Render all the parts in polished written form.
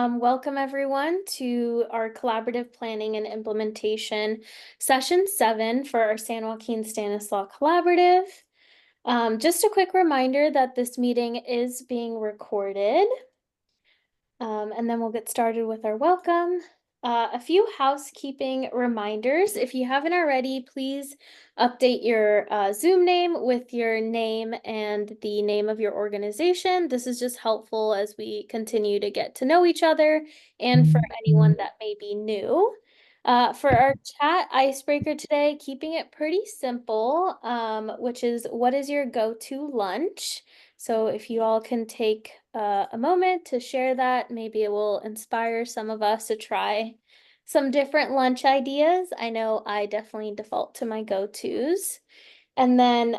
Welcome everyone to our collaborative planning and implementation session 7 for our San Joaquin Stanislaus Collaborative. Just a quick reminder that this meeting is being recorded. And then we'll get started with our welcome. A few housekeeping reminders. If you haven't already, please update your Zoom name with your name and the name of your organization. This is just helpful as we continue to get to know each other and for anyone that may be new. For our chat icebreaker today, keeping it pretty simple, which is what is your go-to lunch? So if you all can take a moment to share that, maybe it will inspire some of us to try some different lunch ideas. I know I definitely default to my go-tos. And then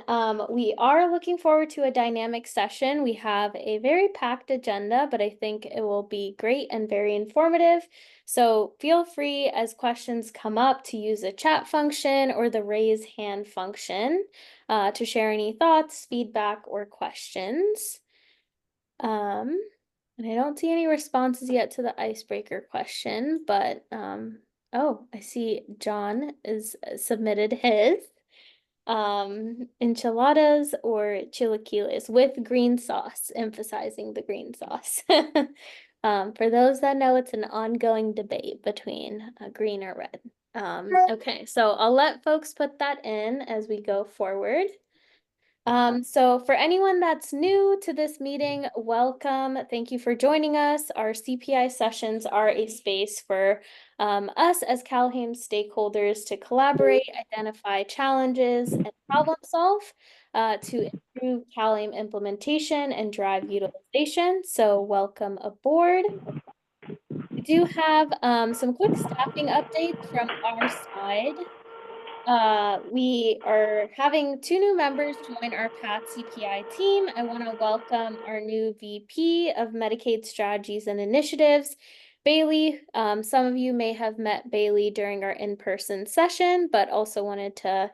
we are looking forward to a dynamic session. We have a very packed agenda, but I think it will be great and very informative. So feel free as questions come up to use the chat function or the raise hand function to share any thoughts, feedback, or questions. And I don't see any responses yet to the icebreaker question, but oh, I see John is submitted his. Enchiladas or chilaquiles with green sauce, emphasizing the green sauce. For those that know, it's an ongoing debate between green or red. Okay, so I'll let folks put that in as we go forward. So for anyone that's new to this meeting, welcome. Thank you for joining us. Our CPI sessions are a space for us as CalAIM stakeholders to collaborate, identify challenges, and problem solve to improve CalAIM implementation and drive utilization. So welcome aboard. We do have some quick staffing updates from our side. We are having 2 new members join our PATH CPI team. I want to welcome our new VP of Medicaid Strategies and Initiatives, Bailey. Some of you may have met Bailey during our in-person session, but also wanted to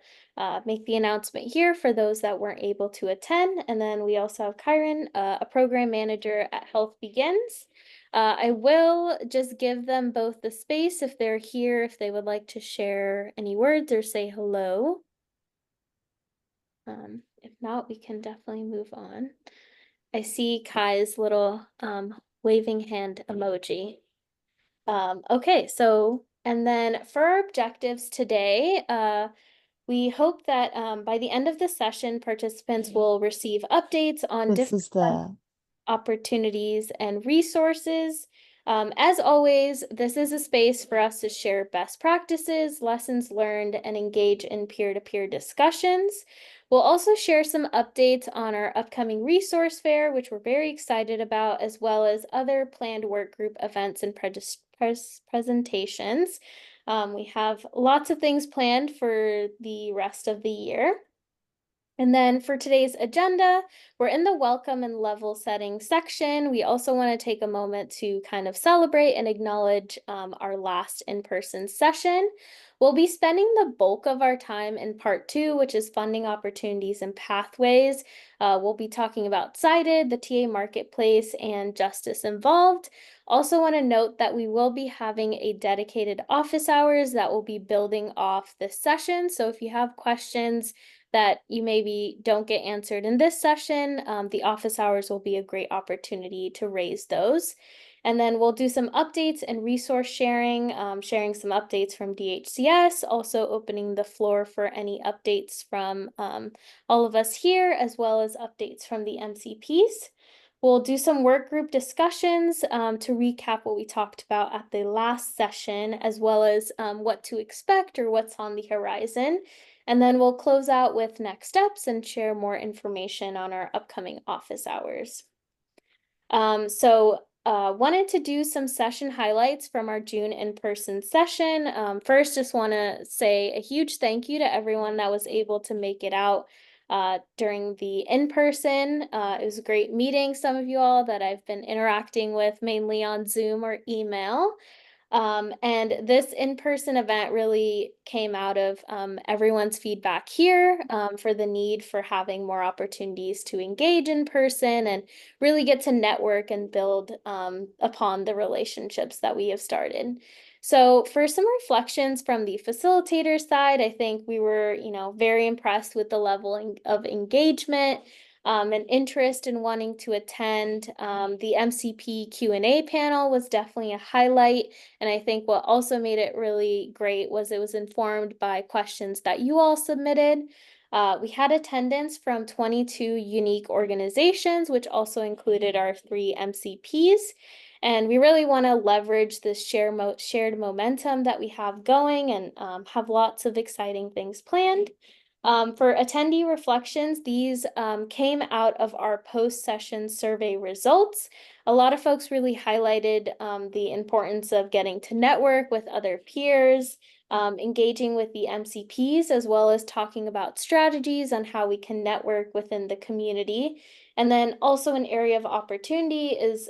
make the announcement here for those that weren't able to attend. And then we also have Kyron, a program manager at Health Begins. I will just give them both the space if they're here, if they would like to share any words or say hello. If not, we can definitely move on. I see Kai's little waving hand emoji. Okay, so, and then for our objectives today, we hope that by the end of the session, participants will receive updates on different opportunities and resources. As always, this is a space for us to share best practices, lessons learned, and engage in peer-to-peer discussions. We'll also share some updates on our upcoming resource fair, which we're very excited about, as well as other planned work group events and presentations. We have lots of things planned for the rest of the year. And then for today's agenda, we're in the welcome and level setting section. We also want to take a moment to kind of celebrate and acknowledge our last in-person session. We'll be spending the bulk of our time in part 2, which is funding opportunities and pathways. We'll be talking about Cited, the TA marketplace, and justice involved. Also want to note that we will be having a dedicated office hours that will be building off this session. So if you have questions that you maybe don't get answered in this session, the office hours will be a great opportunity to raise those. And then we'll do some updates and resource sharing, sharing some updates from DHCS, also opening the floor for any updates from all of us here, as well as updates from the MCPs. We'll do some work group discussions to recap what we talked about at the last session, as well as what to expect or what's on the horizon. And then we'll close out with next steps and share more information on our upcoming office hours. Wanted to do some session highlights from our June in-person session. First, just want to say a huge thank you to everyone that was able to make it out during the in-person. It was a great meeting some of you all that I've been interacting with mainly on Zoom or email. And this in-person event really came out of everyone's feedback here for the need for having more opportunities to engage in person and really get to network and build upon the relationships that we have started. So for some reflections from the facilitator side, I think we were, very impressed with the level of engagement and interest in wanting to attend. The MCP Q&A panel was definitely a highlight. And I think what also made it really great was it was informed by questions that you all submitted. We had attendance from 22 unique organizations, which also included our 3 MCPs. And we really want to leverage this shared momentum that we have going and have lots of exciting things planned. For attendee reflections, these came out of our post-session survey results. A lot of folks really highlighted the importance of getting to network with other peers, engaging with the MCPs, as well as talking about strategies on how we can network within the community. And then also an area of opportunity is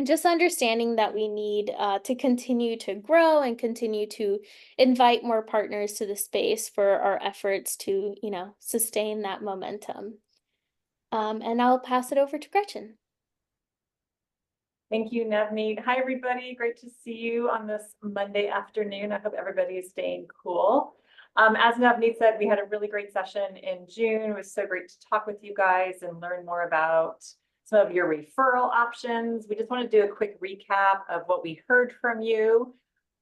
just understanding that we need to continue to grow and continue to invite more partners to the space for our efforts to, sustain that momentum. And I'll pass it over to Gretchen. Thank you, Navneet. Hi, everybody. Great to see you on this Monday afternoon. I hope everybody is staying cool. As Navneet said, we had a really great session in June. It was so great to talk with you guys and learn more about some of your referral options. We just want to do a quick recap of what we heard from you.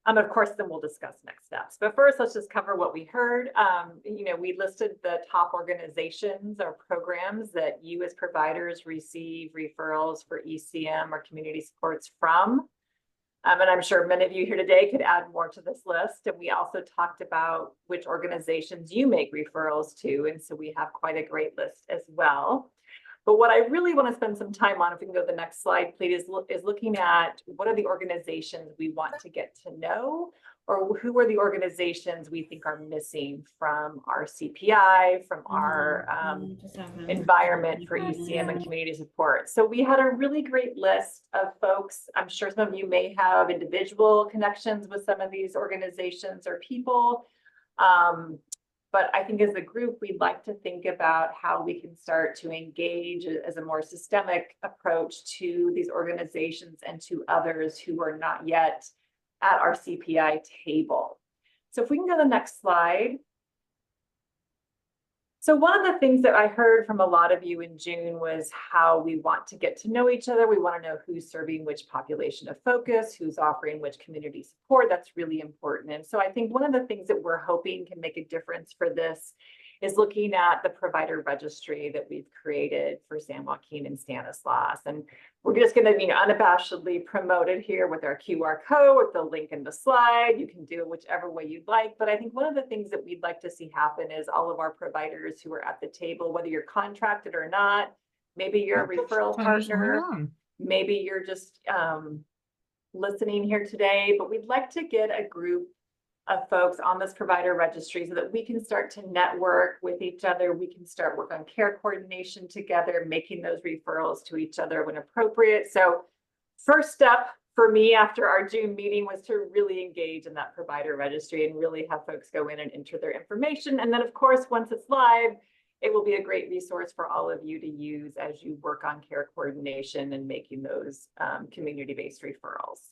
Of course, then we'll discuss next steps. But first, let's just cover what we heard. We listed the top organizations or programs that you as providers receive referrals for ECM or community supports from. And I'm sure many of you here today could add more to this list. And we also talked about which organizations you make referrals to. And so we have quite a great list as well. But what I really want to spend some time on, if we can go to the next slide, please, is looking at what are the organizations we want to get to know, or who are the organizations we think are missing from our CPI, from our environment for ECM and community support. So we had a really great list of folks. I'm sure some of you may have individual connections with some of these organizations or people. But I think as a group, we'd like to think about how we can start to engage as a more systemic approach to these organizations and to others who are not yet at our CPI table. So if we can go to the next slide. So one of the things that I heard from a lot of you in June was how we want to get to know each other. We want to know who's serving which population of focus, who's offering which community support. That's really important. And so I think one of the things that we're hoping can make a difference for this is looking at the provider registry that we've created for San Joaquin and Stanislaus. And we're just going to be unabashedly promote it here with our QR code, with the link in the slide. You can do it whichever way you'd like. But I think one of the things that we'd like to see happen is all of our providers who are at the table, whether you're contracted or not, maybe you're a referral partner, maybe you're just listening here today, but we'd like to get a group of folks on this provider registry so that we can start to network with each other. We can start work on care coordination together, making those referrals to each other when appropriate. So first step for me after our June meeting was to really engage in that provider registry and really have folks go in and enter their information. And then of course, once it's live, it will be a great resource for all of you to use as you work on care coordination and making those community-based referrals.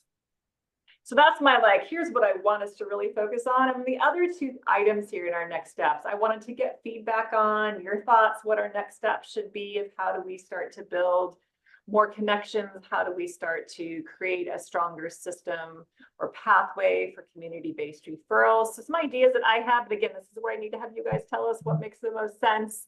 So that's my here's what I want us to really focus on. And the other 2 items here in our next steps, I wanted to get feedback on your thoughts, what our next steps should be, of how do we start to build more connections, how do we start to create a stronger system or pathway for community-based referrals. So some ideas that I have, but again, this is where I need to have you guys tell us what makes the most sense,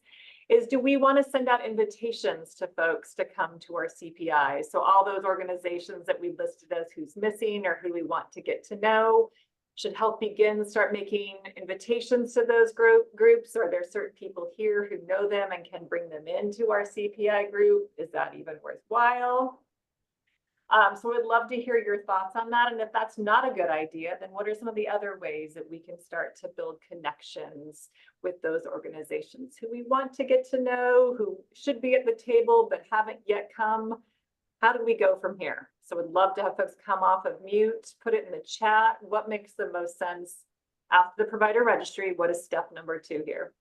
is do we want to send out invitations to folks to come to our CPI? So all those organizations that we listed as who's missing or who we want to get to know should help begin start making invitations to those groups. Or are there certain people here who know them and can bring them into our CPI group? Is that even worthwhile? So we'd love to hear your thoughts on that. And if that's not a good idea, then what are some of the other ways that we can start to build connections with those organizations who we want to get to know, who should be at the table but haven't yet come? How do we go from here? So would love to have folks come off of mute, put it in the chat. What makes the most sense after the provider registry? What is step number 2 here?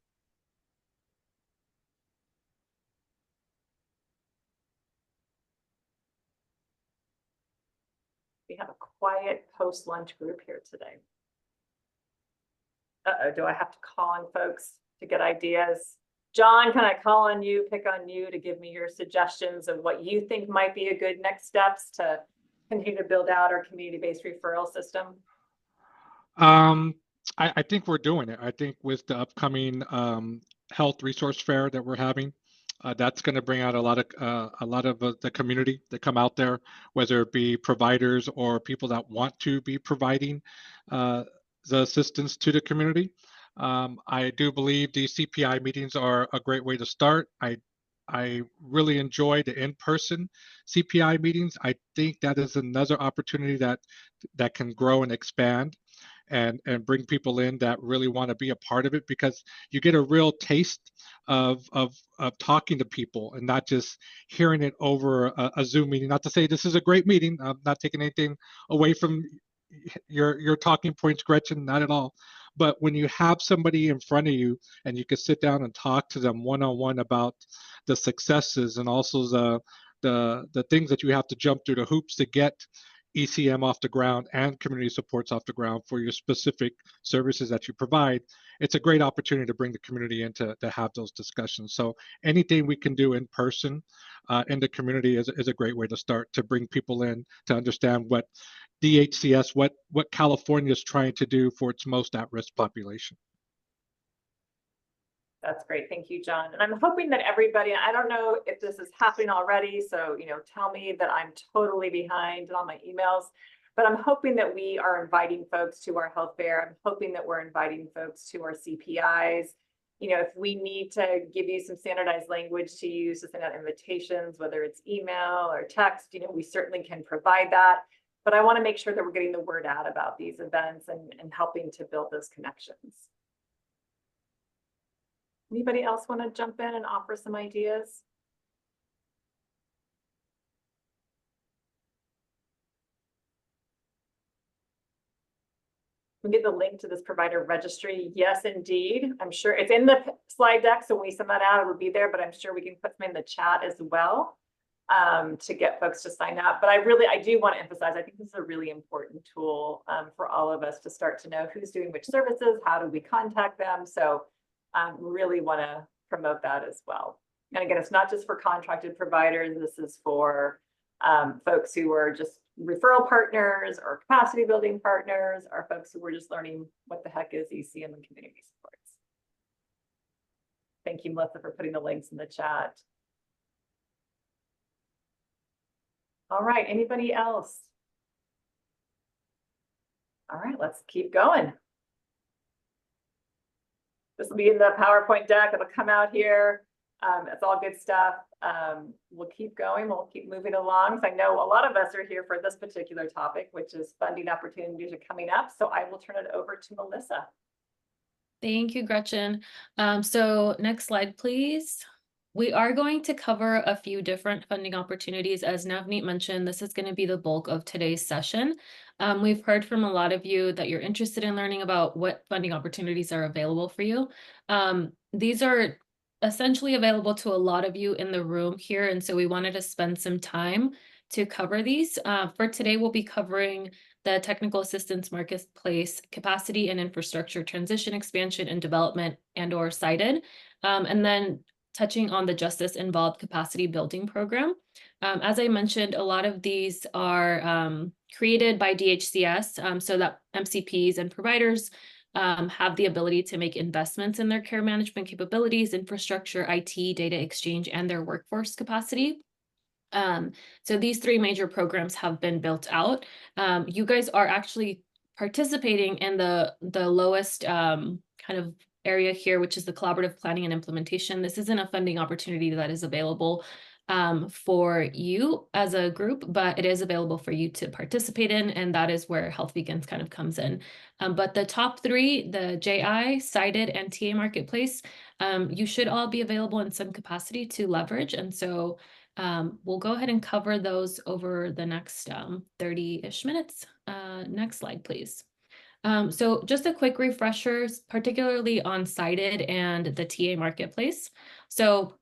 We have a quiet post-lunch group here today. Uh-oh, do I have to call on folks to get ideas? John, can I call on you, pick on you to give me your suggestions of what you think might be a good next steps to continue to build out our community-based referral system? I think we're doing it. I think with the upcoming health resource fair that we're having, that's going to bring out a lot of the community that come out there, whether it be providers or people that want to be providing the assistance to the community. I do believe these CPI meetings are a great way to start. I really enjoy the in-person CPI meetings. I think that is another opportunity that can grow and expand and bring people in that really want to be a part of it, because you get a real taste of talking to people and not just hearing it over a Zoom meeting. Not to say this is a great meeting. I'm not taking anything away from your talking points, Gretchen, not at all. But when you have somebody in front of you and you can sit down and talk to them one-on-one about the successes and also the things that you have to jump through, the hoops to get ECM off the ground and community supports off the ground for your specific services that you provide, it's a great opportunity to bring the community in to have those discussions. So anything we can do in person in the community is a great way to start, to bring people in to understand what DHCS, what California is trying to do for its most at-risk population. That's great. Thank you, John. And I'm hoping that everybody, I don't know if this is happening already, so, tell me that I'm totally behind on my emails, but I'm hoping that we are inviting folks to our health fair. I'm hoping that we're inviting folks to our CPIs. If we need to give you some standardized language to use to send out invitations, whether it's email or text, we certainly can provide that. But I want to make sure that we're getting the word out about these events and helping to build those connections. Anybody else want to jump in and offer some ideas? We get the link to this provider registry. Yes, indeed. I'm sure it's in the slide deck, so when we send that out, it will be there, but I'm sure we can put them in the chat as well to get folks to sign up. But I do want to emphasize, I think this is a really important tool for all of us to start to know who's doing which services, how do we contact them. So really want to promote that as well. And again, it's not just for contracted providers. This is for folks who are just referral partners or capacity building partners, or folks who are just learning what the heck is ECM and community supports. Thank you, Melissa, for putting the links in the chat. All right, anybody else? All right, let's keep going. This will be in the PowerPoint deck. It'll come out here. It's all good stuff. We'll keep going. We'll keep moving along. So I know a lot of us are here for this particular topic, which is funding opportunities are coming up. So I will turn it over to Melissa. Thank you, Gretchen. So next slide, please. We are going to cover a few different funding opportunities. As Navneet mentioned, this is going to be the bulk of today's session. We've heard from a lot of you that you're interested in learning about what funding opportunities are available for you. These are essentially available to a lot of you in the room here, and so we wanted to spend some time to cover these. For today, we'll be covering the Technical Assistance Marketplace Capacity and Infrastructure Transition Expansion and Development and/or cited, and then touching on the Justice Involved Capacity Building Program. As I mentioned, a lot of these are created by DHCS so that MCPs and providers have the ability to make investments in their care management capabilities, infrastructure, IT, data exchange, and their workforce capacity. So these three major programs have been built out. You guys are actually participating in the lowest kind of area here, which is the collaborative planning and implementation. This isn't a funding opportunity that is available for you as a group, but it is available for you to participate in, and that is where Health Begins kind of comes in. But the top three, the JI, cited, and TA Marketplace, you should all be available in some capacity to leverage. And so We'll go ahead and cover those over the next 30-ish minutes. Next slide, please. So just a quick refresher, particularly on Cited and the TA Marketplace. So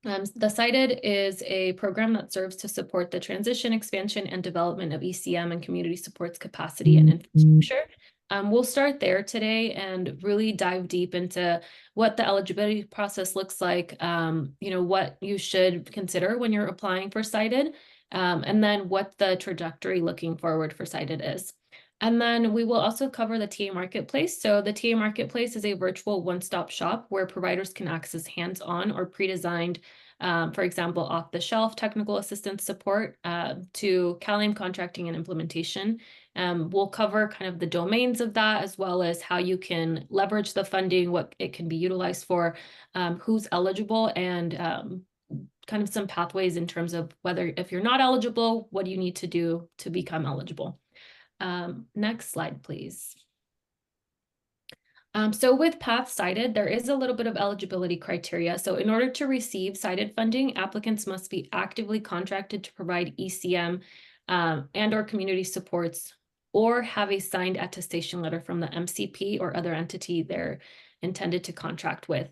the Cited is a program that serves to support the transition, expansion, and development of ECM and community supports capacity and infrastructure. We'll start there today and really dive deep into what the eligibility process looks like, what you should consider when you're applying for Cited, and then what the trajectory looking forward for Cited is. And then we will also cover the TA Marketplace. So the TA Marketplace is a virtual one-stop shop where providers can access hands-on or pre-designed, for example, off-the-shelf technical assistance support to CalAIM contracting and implementation. We'll cover kind of the domains of that, as well as how you can leverage the funding, what it can be utilized for, who's eligible, and kind of some pathways in terms of whether, if you're not eligible, what do you need to do to become eligible. Next slide, please. So with PATH Cited, there is a little bit of eligibility criteria. So in order to receive Cited funding, applicants must be actively contracted to provide ECM and or community supports, or have a signed attestation letter from the MCP or other entity they're intended to contract with.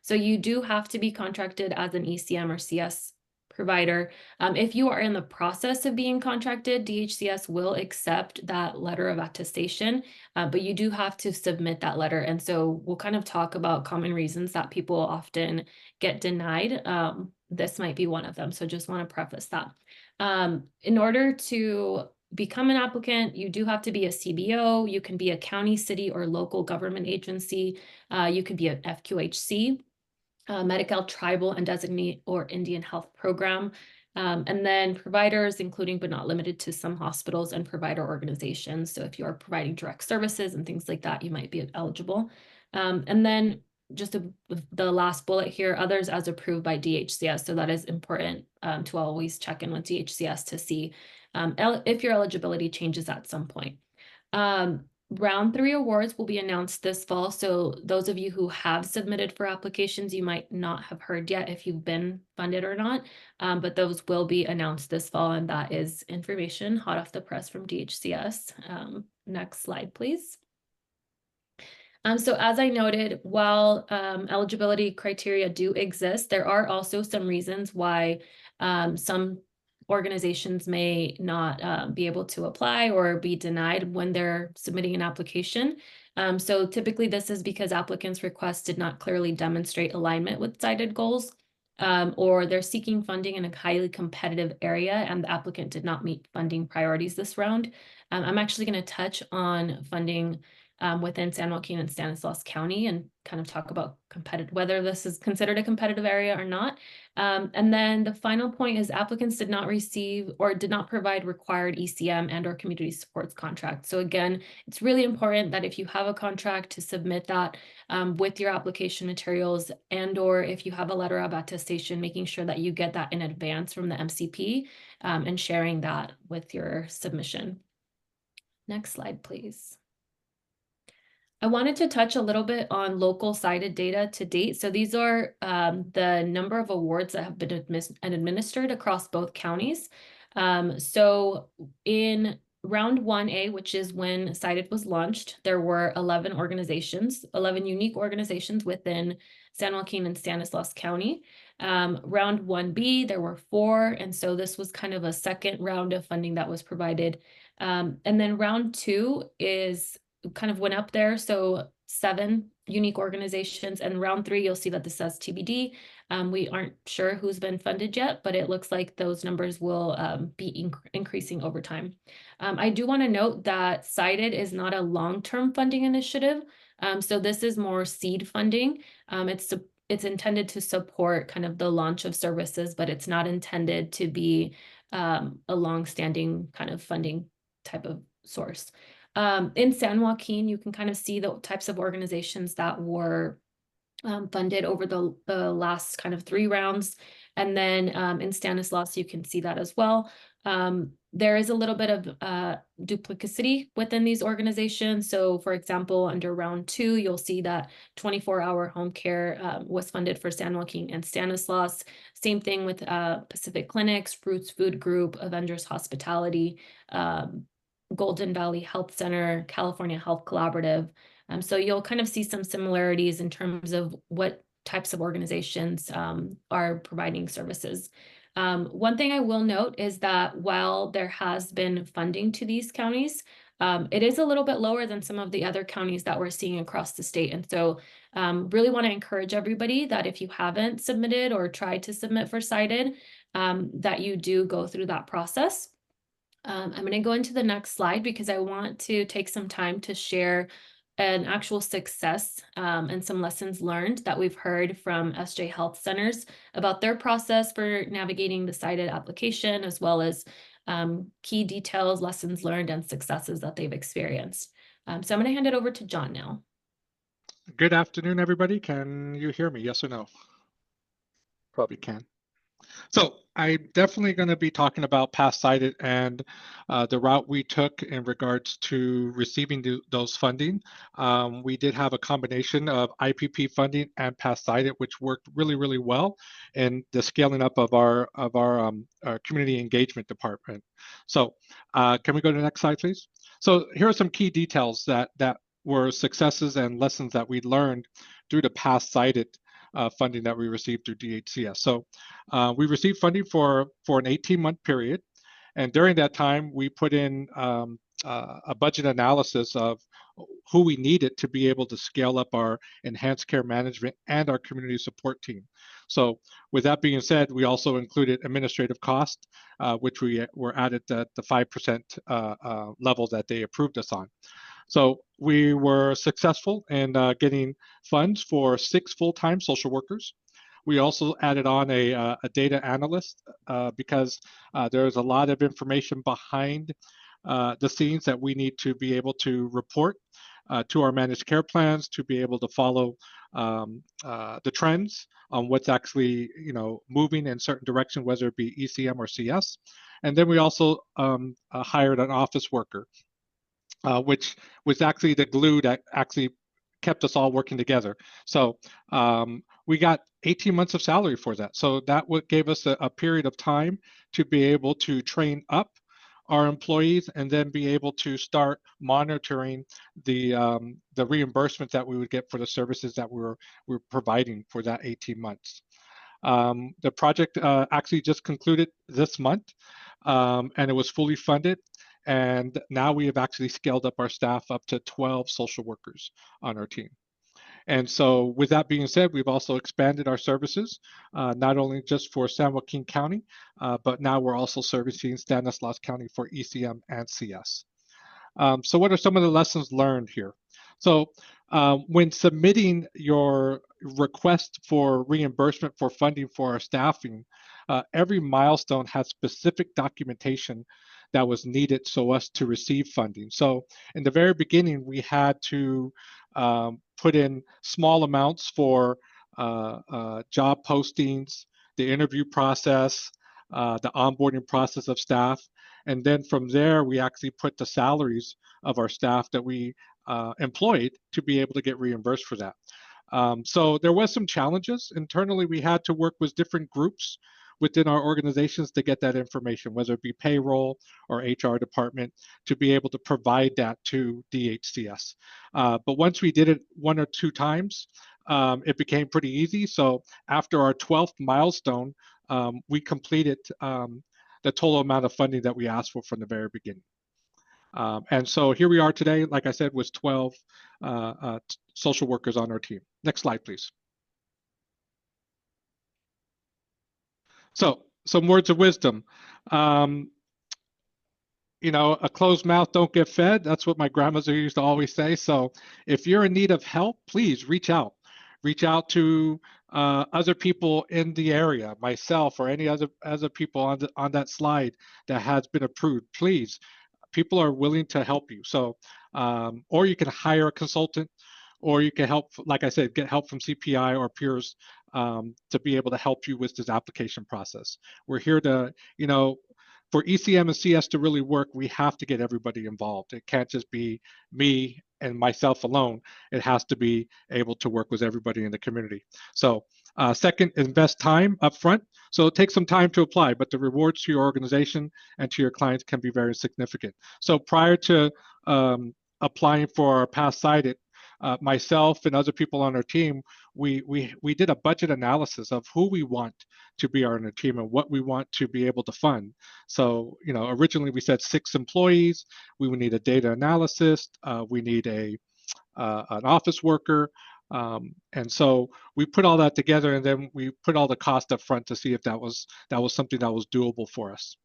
So you do have to be contracted as an ECM or CS provider. If you are in the process of being contracted, DHCS will accept that letter of attestation, but you do have to submit that letter. And so we'll kind of talk about common reasons that people often get denied. This might be one of them. So just want to preface that. In order to become an applicant, you do have to be a CBO. You can be a county, city, or local government agency. You could be an FQHC. Medi-Cal tribal and designate or Indian health program, and then providers, including but not limited to some hospitals and provider organizations. So if you are providing direct services and things like that, you might be eligible. And then just the last bullet here, others as approved by DHCS. So that is important to always check in with DHCS to see if your eligibility changes at some point. Round 3 awards will be announced this fall. So those of you who have submitted for applications, you might not have heard yet if you've been funded or not, but those will be announced this fall, and that is information hot off the press from DHCS. Next slide, please. So as I noted, while eligibility criteria do exist, there are also some reasons why some organizations may not be able to apply or be denied when they're submitting an application. So typically this is because applicants' requests did not clearly demonstrate alignment with cited goals, or they're seeking funding in a highly competitive area and the applicant did not meet funding priorities this round. I'm actually going to touch on funding within San Joaquin and Stanislaus County and kind of talk about whether this is considered a competitive area or not. And then the final point is applicants did not receive or did not provide required ECM and or community supports contract. So again, it's really important that if you have a contract to submit that with your application materials, and or if you have a letter of attestation, making sure that you get that in advance from the MCP and sharing that with your submission. Next slide, please. I wanted to touch a little bit on local cited data to date. So these are the number of awards that have been administered across both counties. So in round 1A, which is when Cited was launched, there were 11 unique organizations within San Joaquin and Stanislaus County. Round 1B, there were 4. And so this was kind of a second round of funding that was provided. And then round 2 is kind of went up there. So 7 unique organizations, and round 3, you'll see that this says TBD. We aren't sure who's been funded yet, but it looks like those numbers will be increasing over time. I do want to note that Cited is not a long-term funding initiative. So this is more seed funding. It's intended to support kind of the launch of services, but it's not intended to be a long-standing kind of funding type of source. In San Joaquin, you can kind of see the types of organizations that were funded over the last kind of 3 rounds. And then in Stanislaus, you can see that as well. There is a little bit of duplicity within these organizations. So for example, under round 2, you'll see that 24-hour home care was funded for San Joaquin and Stanislaus. Same thing with Pacific Clinics, Roots Food Group, Avengers Hospitality, Golden Valley Health Center, California Health Collaborative. So you'll kind of see some similarities in terms of what types of organizations are providing services. One thing I will note is that while there has been funding to these counties, it is a little bit lower than some of the other counties that we're seeing across the state. And so really want to encourage everybody that if you haven't submitted or tried to submit for cited, that you do go through that process. I'm going to go into the next slide because I want to take some time to share an actual success and some lessons learned that we've heard from SJ Health Centers about their process for navigating the cited application, as well as key details, lessons learned, and successes that they've experienced. So I'm going to hand it over to John now. Good afternoon, everybody. Can you hear me? Yes or no? Probably can. So I'm definitely going to be talking about PATH cited and the route we took in regards to receiving those funding. We did have a combination of IPP funding and PATH cited, which worked really, really well in the scaling up of our community engagement department. So can we go to the next slide, please? So here are some key details that were successes and lessons that we learned through the PATH cited funding that we received through DHCS. So we received funding for an 18-month period. And during that time, we put in a budget analysis of who we needed to be able to scale up our enhanced care management and our community support team. So with that being said, we also included administrative cost, which we were added at the 5% level that they approved us on. So we were successful in getting funds for 6 full-time social workers. We also added on a data analyst because there's a lot of information behind the scenes that we need to be able to report to our managed care plans to be able to follow the trends on what's actually moving in certain direction, whether it be ECM or CS. And then we also hired an office worker, which was actually the glue that actually kept us all working together. So we got 18 months of salary for that. So that gave us a period of time to be able to train up our employees and then be able to start monitoring the reimbursement that we would get for the services that we're providing for that 18 months. The project actually just concluded this month, and it was fully funded. And now we have actually scaled up our staff up to 12 social workers on our team. And so with that being said, we've also expanded our services, not only just for San Joaquin County, but now we're also servicing Stanislaus County for ECM and CS. So what are some of the lessons learned here? So when submitting your request for reimbursement for funding for our staffing, every milestone has specific documentation that was needed so us to receive funding. So in the very beginning, we had to put in small amounts for job postings, the interview process, the onboarding process of staff. And then from there, we actually put the salaries of our staff that we employed to be able to get reimbursed for that. So there was some challenges. Internally, we had to work with different groups within our organizations to get that information, whether it be payroll or HR department, to be able to provide that to DHCS. But once we did it 1 or 2 times, it became pretty easy. So after our 12th milestone, we completed the total amount of funding that we asked for from the very beginning. And so here we are today, like I said, with 12 social workers on our team. Next slide, please. So some words of wisdom. A closed mouth don't get fed. That's what my grandmother used to always say. So if you're in need of help, please reach out. Reach out to other people in the area, myself or any other people on that slide that has been approved. Please, people are willing to help you. So, or you can hire a consultant, or you can help, like I said, get help from CPI or peers to be able to help you with this application process. We're here to, for ECM and CS to really work, we have to get everybody involved. It can't just be me and myself alone. It has to be able to work with everybody in the community. So second, invest time up front. So it takes some time to apply, but the rewards to your organization and to your clients can be very significant. So prior to applying for our PATH cited, myself and other people on our team, we did a budget analysis of who we want to be on our team and what we want to be able to fund. So, you know, originally we said 6 employees. We would need a data analyst. We need an office worker. And so we put all that together, and then we put all the cost up front to see if that was something that was doable for us.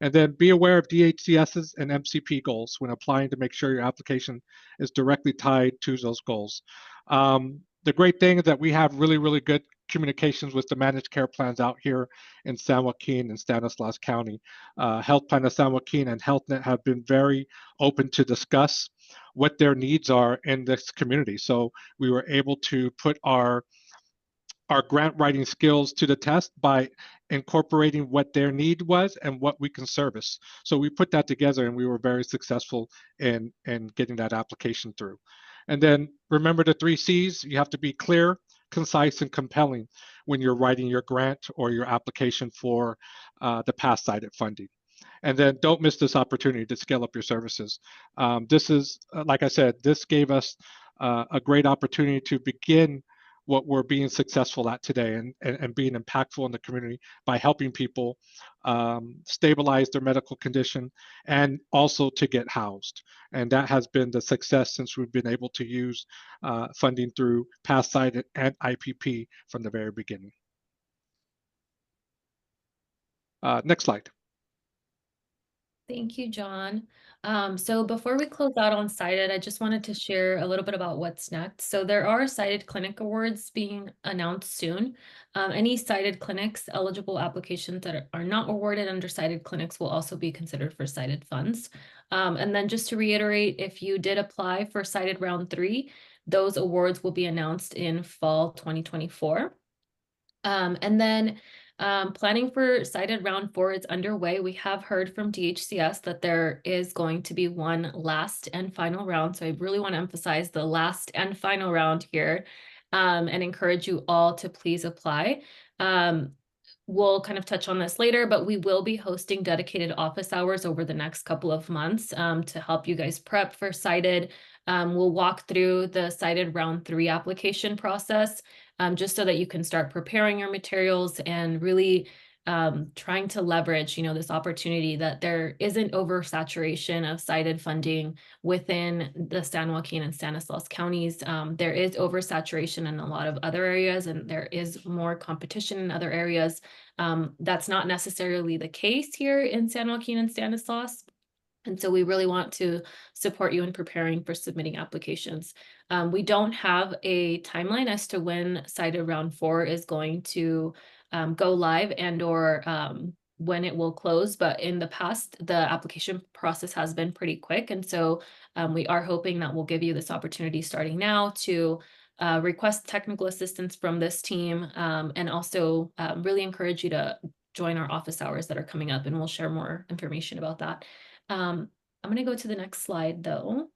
And then be aware of DHCS's and MCP goals when applying to make sure your application is directly tied to those goals. The great thing is that we have really, really good communications with the managed care plans out here in San Joaquin and Stanislaus County. Health Plan of San Joaquin and HealthNet have been very open to discuss what their needs are in this community. So we were able to put our grant writing skills to the test by incorporating what their need was and what we can service. So we put that together, and we were very successful in getting that application through. And then remember the 3 C's. You have to be clear, concise, and compelling when you're writing your grant or your application for the PATH cited funding. And then don't miss this opportunity to scale up your services. This is, like I said, this gave us a great opportunity to begin what we're being successful at today, and being impactful in the community by helping people stabilize their medical condition and also to get housed. And that has been the success since we've been able to use funding through PATH cited and IPP from the very beginning. Next slide. Thank you, John. So before we close out on cited, I just wanted to share a little bit about what's next. So there are cited clinic awards being announced soon. Any cited clinics, eligible applications that are not awarded under cited clinics will also be considered for cited funds. And then just to reiterate, if you did apply for cited round 3, those awards will be announced in fall 2024. And then planning for cited round 4 is underway. We have heard from DHCS that there is going to be one last and final round. So I really want to emphasize the last and final round here, and encourage you all to please apply. We'll kind of touch on this later, but we will be hosting dedicated office hours over the next couple of months to help you guys prep for cited. We'll walk through the cited round 3 application process, just so that you can start preparing your materials and really trying to leverage, you know, this opportunity that there isn't oversaturation of cited funding within the San Joaquin and Stanislaus counties. There is oversaturation in a lot of other areas, and there is more competition in other areas. That's not necessarily the case here in San Joaquin and Stanislaus. And so we really want to support you in preparing for submitting applications. We don't have a timeline as to when cited round 4 is going to go live and or when it will close, but in the past, the application process has been pretty quick. And so we are hoping that we'll give you this opportunity starting now to request technical assistance from this team, and also really encourage you to join our office hours that are coming up, and we'll share more information about that. I'm going to go to the next slide though.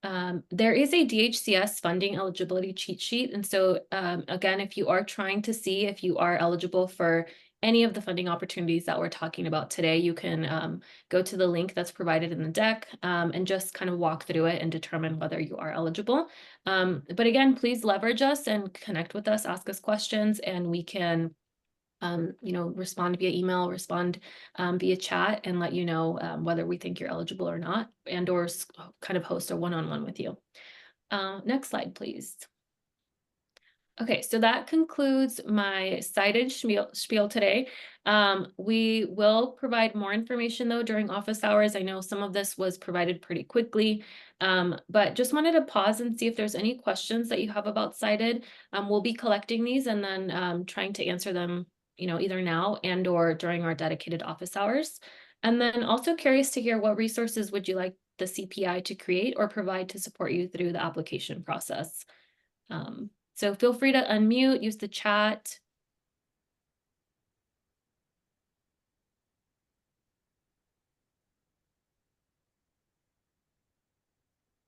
There is a DHCS funding eligibility cheat sheet. And so again, if you are trying to see if you are eligible for any of the funding opportunities that we're talking about today, you can go to the link that's provided in the deck and just kind of walk through it and determine whether you are eligible. But again, please leverage us and connect with us, ask us questions, and we can you know, respond via email, respond via chat, and let you know whether we think you're eligible or not, and or kind of host a one-on-one with you. Next slide, please. Okay, so that concludes my cited spiel today. We will provide more information though during office hours. I know some of this was provided pretty quickly, but just wanted to pause and see if there's any questions that you have about cited. We'll be collecting these and then trying to answer them, you know, either now and or during our dedicated office hours. And then also curious to hear what resources would you like the CPI to create or provide to support you through the application process. So feel free to unmute, use the chat.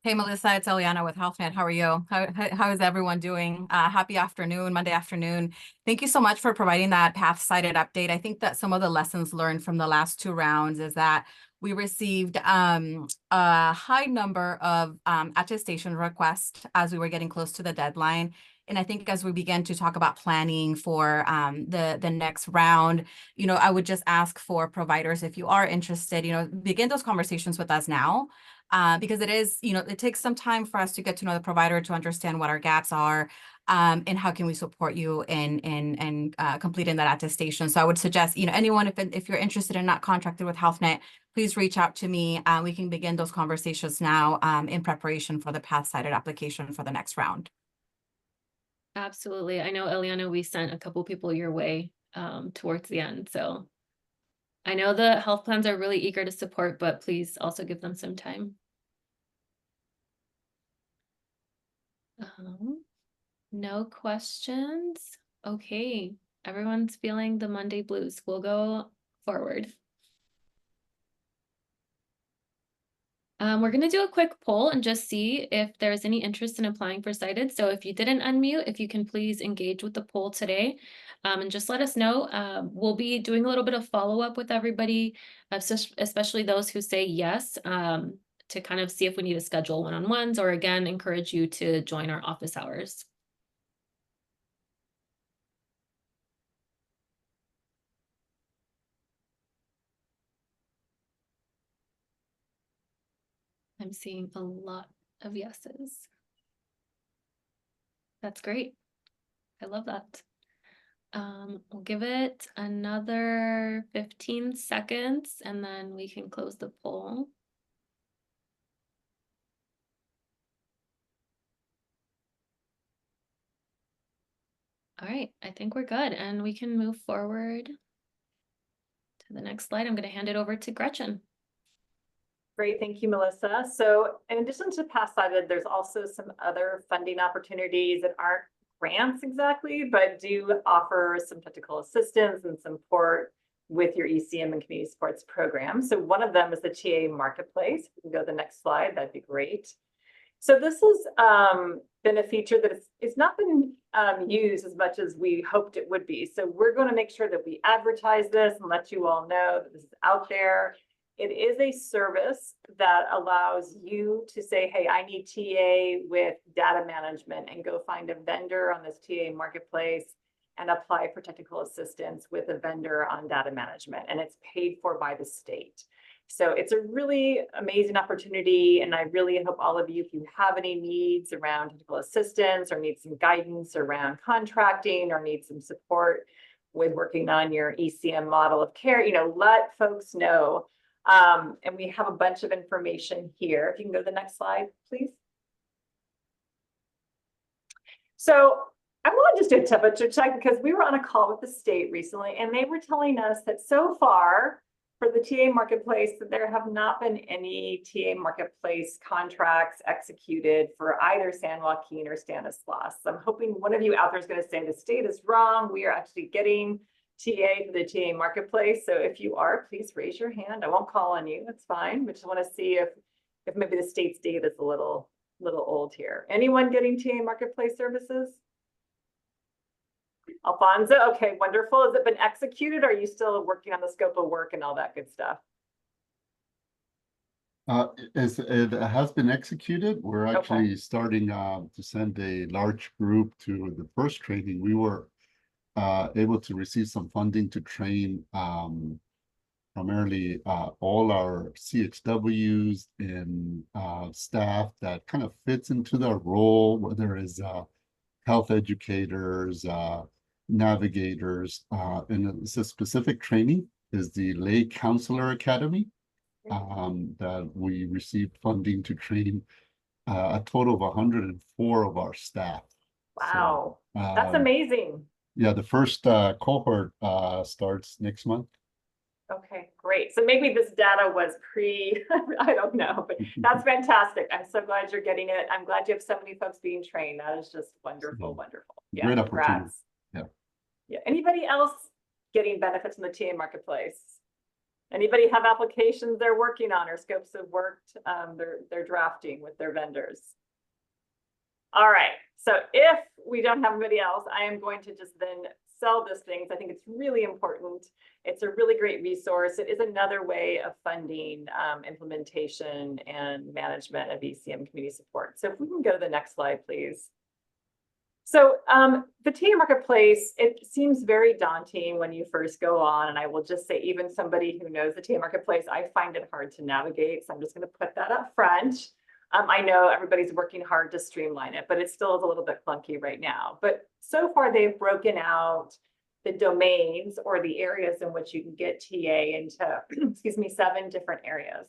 Hey, Melissa, it's Eliana with HealthNet. How are you? How is everyone doing? Happy afternoon, Monday afternoon. Thank you so much for providing that path-cited update. I think that some of the lessons learned from the last two rounds is that we received a high number of attestation requests as we were getting close to the deadline. And I think as we begin to talk about planning for the next round, I would just ask for providers, if you are interested, begin those conversations with us now. Because it is, it takes some time for us to get to know the provider, to understand what our gaps are, and how can we support you in completing that attestation. So I would suggest, anyone, if you're interested and not contracted with HealthNet, please reach out to me. We can begin those conversations now in preparation for the path-cited application for the next round. Absolutely. I know, Eliana, we sent a couple people your way towards the end. So I know the health plans are really eager to support, but please also give them some time. No questions. Okay, everyone's feeling the Monday blues. We'll go forward. We're going to do a quick poll and just see if there's any interest in applying for cited. So if you didn't unmute, if you can please engage with the poll today, and just let us know. We'll be doing a little bit of follow-up with everybody, especially those who say yes, to kind of see if we need to schedule one-on-ones, or again, encourage you to join our office hours. I'm seeing a lot of yeses. That's great. I love that. We'll give it another 15 seconds and then we can close the poll. All right, I think we're good and we can move forward to the next slide. I'm going to hand it over to Gretchen. Great, thank you, Melissa. So in addition to path-cited, there's also some other funding opportunities that aren't grants exactly, but do offer some technical assistance and support with your ECM and community supports program. So one of them is the TA Marketplace. If we can go to the next slide, that'd be great. So this has been a feature that it's not been used as much as we hoped it would be. So we're going to make sure that we advertise this and let you all know that this is out there. It is a service that allows you to say, hey, I need TA with data management, and go find a vendor on this TA Marketplace and apply for technical assistance with a vendor on data management. And it's paid for by the state. So it's a really amazing opportunity. And I really hope all of you, if you have any needs around technical assistance or need some guidance around contracting or need some support with working on your ECM model of care, let folks know. And we have a bunch of information here. If you can go to the next slide, please. So I want to just do a temperature check because we were on a call with the state recently, and they were telling us that so far for the TA Marketplace, that there have not been any TA Marketplace contracts executed for either San Joaquin or Stanislaus. So I'm hoping one of you out there is going to say the state is wrong. We are actually getting TA for the TA Marketplace. So if you are, please raise your hand. I won't call on you. That's fine. We just want to see if maybe the state's data is a little old here. Anyone getting TA Marketplace services? Alfonso, okay, wonderful. Has it been executed? Or are you still working on the scope of work and all that good stuff? It has been executed. We're actually starting to send a large group to the first training. We were able to receive some funding to train primarily all our CXWs and staff that kind of fits into their role, whether it's health educators, navigators, and it's a specific training is the Lay Counselor Academy that we received funding to train a total of 104 of our staff. Wow, so, that's amazing. Yeah, the first cohort starts next month. Okay, great. So maybe this data was I don't know, but that's fantastic. I'm so glad you're getting it. I'm glad you have so many folks being trained. That is just wonderful, wonderful. Yeah, great congrats. Opportunity. Yeah. Yeah. Anybody else getting benefits from the TA Marketplace? Anybody have applications they're working on or scopes of work they're drafting with their vendors? All right, so if we don't have anybody else, I am going to just then sell this thing. I think it's really important. It's a really great resource. It is another way of funding implementation and management of ECM community support. So if we can go to the next slide, please. So the TA Marketplace, it seems very daunting when you first go on. And I will just say, even somebody who knows the TA Marketplace, I find it hard to navigate. So I'm just going to put that up front. I know everybody's working hard to streamline it, but it still is a little bit clunky right now. But so far, they've broken out the domains or the areas in which you can get TA into, excuse me, 7 different areas.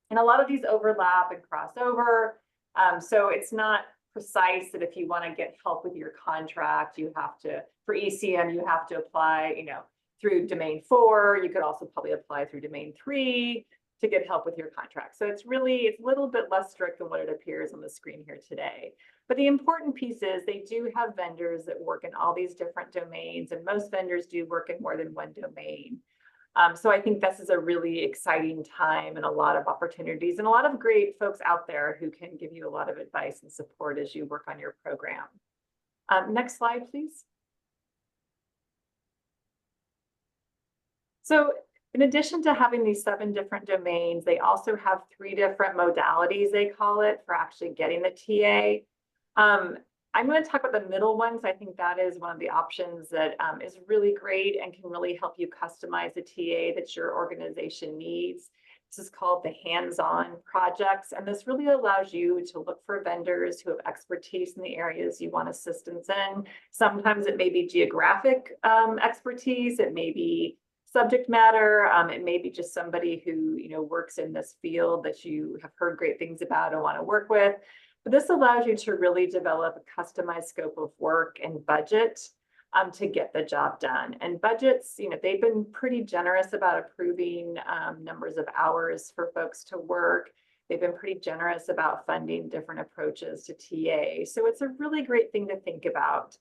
And a lot of these overlap and cross over. So it's not precise that if you want to get help with your contract, you have to, for ECM, you have to apply, you know, through domain 4. You could also probably apply through domain 3 to get help with your contract. So it's a little bit less strict than what it appears on the screen here today. But the important piece is they do have vendors that work in all these different domains, and most vendors do work in more than one domain. So I think this is a really exciting time and a lot of opportunities and a lot of great folks out there who can give you a lot of advice and support as you work on your program. Next slide, please. So in addition to having these 7 different domains, they also have 3 different modalities, they call it, for actually getting the TA. I'm going to talk about the middle ones. I think that is one of the options that is really great and can really help you customize the TA that your organization needs. This is called the hands-on projects. And this really allows you to look for vendors who have expertise in the areas you want assistance in. Sometimes it may be geographic expertise. It may be subject matter. It may be just somebody who, you know, works in this field that you have heard great things about and want to work with. But this allows you to really develop a customized scope of work and budget to get the job done. And budgets, you know, they've been pretty generous about approving numbers of hours for folks to work. They've been pretty generous about funding different approaches to TA. So it's a really great thing to think about.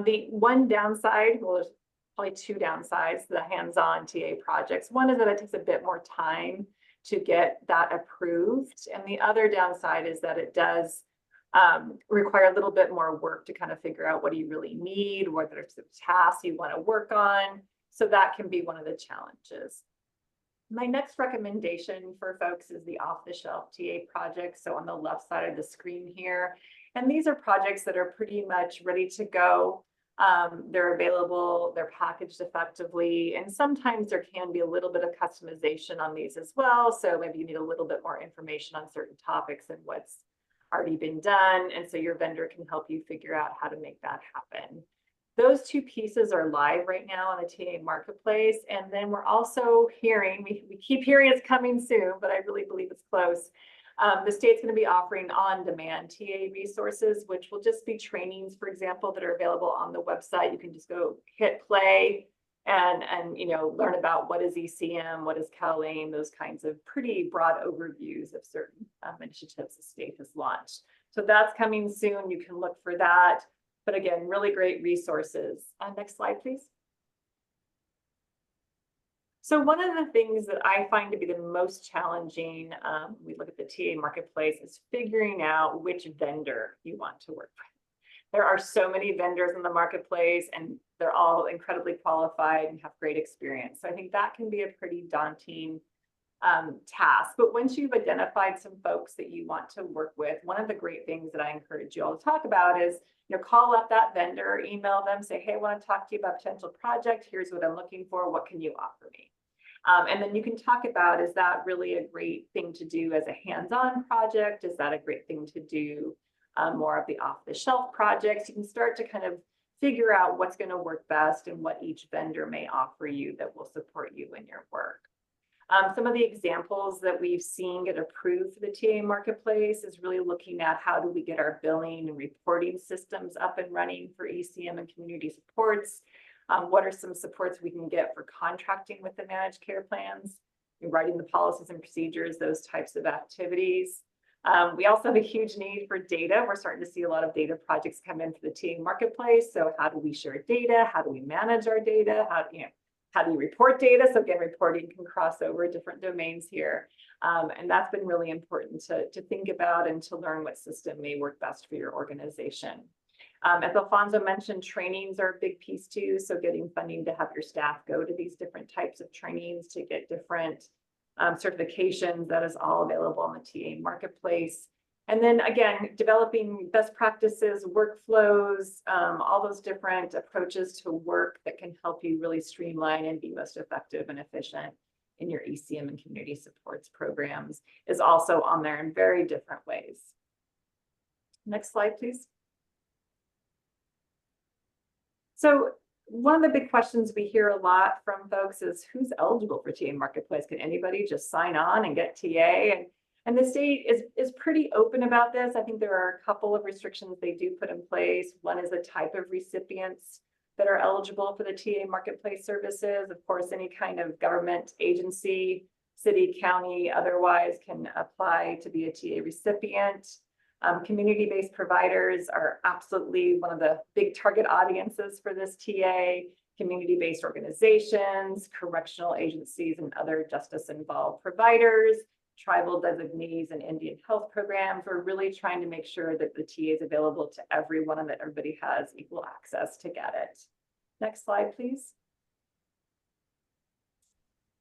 The one downside, well, there's probably 2 downsides to the hands-on TA projects. One is that it takes a bit more time to get that approved. And the other downside is that it does require a little bit more work to kind of figure out what do you really need, what are the tasks you want to work on. So that can be one of the challenges. My next recommendation for folks is the off-the-shelf TA project. So on the left side of the screen here, and these are projects that are pretty much ready to go. They're available, they're packaged effectively, and sometimes there can be a little bit of customization on these as well. So maybe you need a little bit more information on certain topics and what's already been done. And so your vendor can help you figure out how to make that happen. Those 2 pieces are live right now on the TA Marketplace. And then we're also hearing, we keep hearing it's coming soon, but I really believe it's close. The state's going to be offering on-demand TA resources, which will just be trainings, for example, that are available on the website. You can just go hit play and you know, learn about what is ECM, what is CalAIM, those kinds of pretty broad overviews of certain initiatives the state has launched. So that's coming soon. You can look for that. But again, really great resources. Next slide, please. So one of the things that I find to be the most challenging, we look at the TA Marketplace, is figuring out which vendor you want to work with. There are so many vendors in the marketplace, and they're all incredibly qualified and have great experience. So I think that can be a pretty daunting task. But once you've identified some folks that you want to work with, one of the great things that I encourage you all to talk about is, you know, call up that vendor, email them, say, hey, I want to talk to you about a potential project. Here's what I'm looking for. What can you offer me? And then you can talk about, is that really a great thing to do as a hands-on project? Is that a great thing to do more of the off-the-shelf projects? You can start to kind of figure out what's going to work best and what each vendor may offer you that will support you in your work. Some of the examples that we've seen get approved for the TA Marketplace is really looking at how do we get our billing and reporting systems up and running for ECM and community supports. What are some supports we can get for contracting with the managed care plans, writing the policies and procedures, those types of activities. We also have a huge need for data. We're starting to see a lot of data projects come in for the TA Marketplace. So how do we share data? How do we manage our data? How, you know, how do you report data? So again, reporting can cross over different domains here. And that's been really important to think about and to learn what system may work best for your organization. As Alfonso mentioned, trainings are a big piece too. So getting funding to have your staff go to these different types of trainings to get different certifications, that is all available on the TA marketplace. And then again, developing best practices, workflows, all those different approaches to work that can help you really streamline and be most effective and efficient in your ECM and community supports programs is also on there in very different ways. Next slide, please. So one of the big questions we hear a lot from folks is who's eligible for TA Marketplace? Can anybody just sign on and get TA? And the state is pretty open about this. I think there are a couple of restrictions they do put in place. One is the type of recipients that are eligible for the TA Marketplace services. Of course, any kind of government agency, city, county, otherwise can apply to be a TA recipient. Community-based providers are absolutely one of the big target audiences for this TA. Community-based organizations, correctional agencies, and other justice-involved providers, tribal designees, and Indian health programs. We're really trying to make sure that the TA is available to everyone and that everybody has equal access to get it. Next slide, please.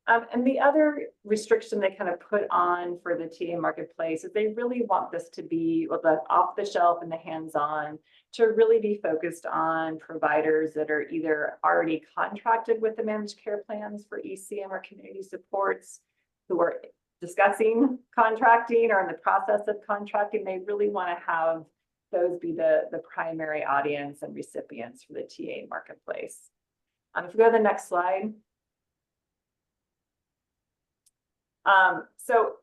And the other restriction they kind of put on for the TA Marketplace is they really want this to be, well, the off the shelf and the hands-on, to really be focused on providers that are either already contracted with the managed care plans for ECM or community supports, who are discussing contracting or in the process of contracting. They really want to have those be the primary audience and recipients for the TA Marketplace. If we go to the next slide. So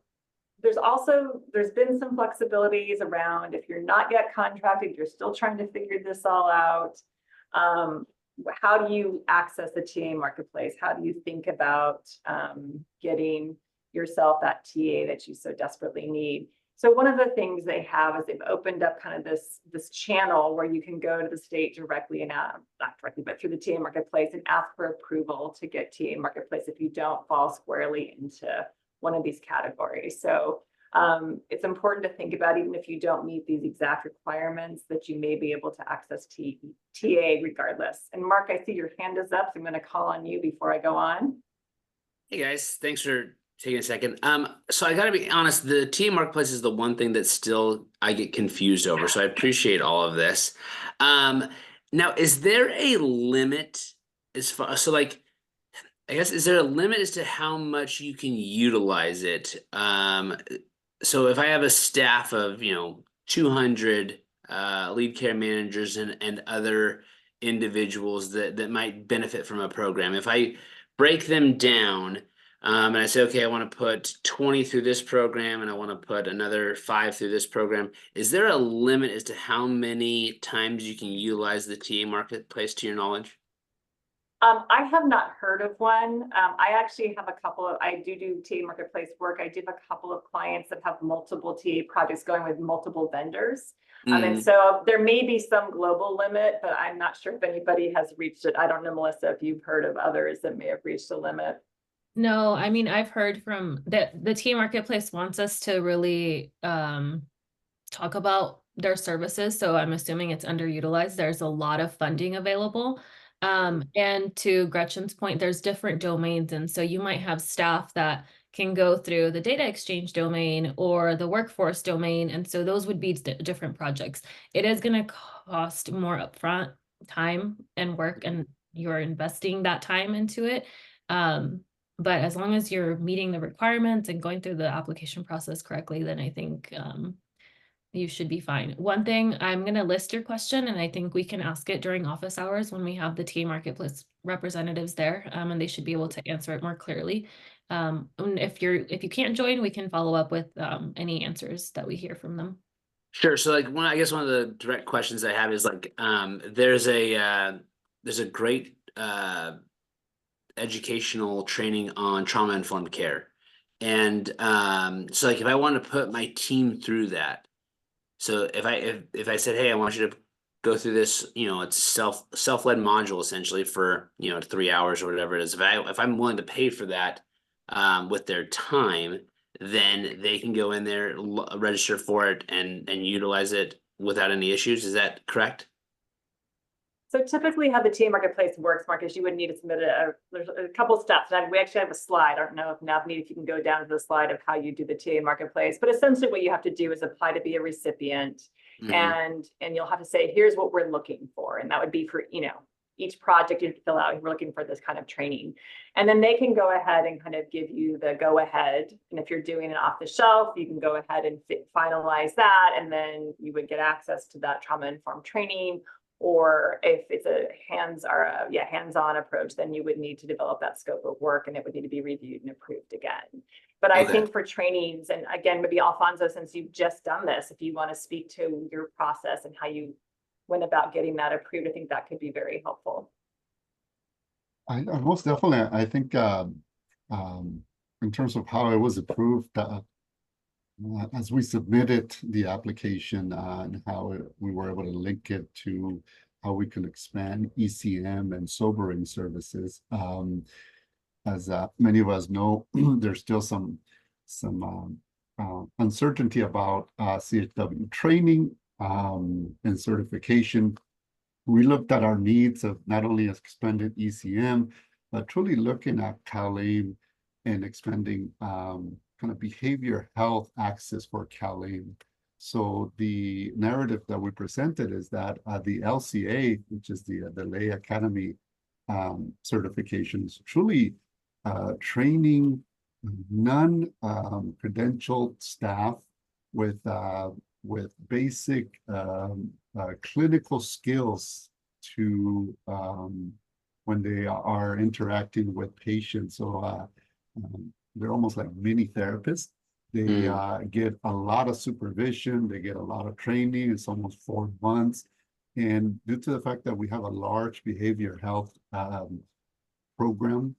there's been some flexibilities around if you're not yet contracted, you're still trying to figure this all out. How do you access the TA Marketplace? How do you think about getting yourself that TA that you so desperately need? So one of the things they have is they've opened up kind of this channel where you can go to the state directly and not directly, but through the TA Marketplace and ask for approval to get TA Marketplace if you don't fall squarely into one of these categories. So it's important to think about, even if you don't meet these exact requirements, that you may be able to access TA regardless. And Mark, I see your hand is up, so I'm going to call on you before I go on. Hey guys, thanks for taking a second. So I got to be honest, the TA Marketplace is the one thing that still I get confused over. So I appreciate all of this. Now, is there a limit as far, so like, I guess, is there a limit as to how much you can utilize it? So if I have a staff of, 200 lead care managers and other individuals that might benefit from a program, if I break them down and I say, okay, I want to put 20 through this program and I want to put another 5 through this program, is there a limit as to how many times you can utilize the TA Marketplace to your knowledge? I have not heard of one. I actually have a couple of, I do TA Marketplace work. I do have a couple of clients that have multiple TA projects going with multiple vendors. And so there may be some global limit, but I'm not sure if anybody has reached it. I don't know, Melissa, if you've heard of others that may have reached the limit. No, I mean, I've heard from that the TA Marketplace wants us to really talk about their services. So I'm assuming it's underutilized. There's a lot of funding available. And to Gretchen's point, there's different domains. And so you might have staff that can go through the data exchange domain or the workforce domain. And so those would be different projects. It is going to cost more upfront time and work, and you're investing that time into it. But as long as you're meeting the requirements and going through the application process correctly, then I think you should be fine. One thing, I'm going to list your question, and I think we can ask it during office hours when we have the TA Marketplace representatives there, and they should be able to answer it more clearly. And if you can't join, we can follow up with any answers that we hear from them. Sure. So like I guess one of the direct questions I have is like there's a great educational training on trauma-informed care. And so like if I want to put my team through that, so if I said, hey, I want you to go through this, it's self-led module essentially for, 3 hours or whatever it is. If I'm willing to pay for that with their time, then they can go in there, register for it and utilize it without any issues. Is that correct? So typically how the TA Marketplace works, Mark, is you would need to submit there's a couple of steps. And we actually have a slide. I don't know if Navneet, if you can go down to the slide of how you do the TA Marketplace, but essentially what you have to do is apply to be a recipient. And you'll have to say, here's what we're looking for. And that would be for, each project you fill out, we're looking for this kind of training. And then they can go ahead and kind of give you the go ahead. And if you're doing it off the shelf, you can go ahead and finalize that. And then you would get access to that trauma-informed training. Or if it's a hands-on approach, then you would need to develop that scope of work and it would need to be reviewed and approved again. But I think for trainings, and again, maybe Alfonso, since you've just done this, if you want to speak to your process and how you went about getting that approved, I think that could be very helpful. I most definitely, I think in terms of how it was approved, as we submitted the application and how we were able to link it to how we can expand ECM and sobering services. As many of us know, there's still some uncertainty about CHW training and certification. We looked at our needs of not only expanded ECM, but truly looking at CalAIM and expanding kind of behavior health access for CalAIM. So the narrative that we presented is that the LCA, which is the Lay Academy certification, is truly training non-credentialed staff with basic clinical skills to when they are interacting with patients. So they're almost like mini therapists. They get a lot of supervision. They get a lot of training. It's almost 4 months. And due to the fact that we have a large behavior health program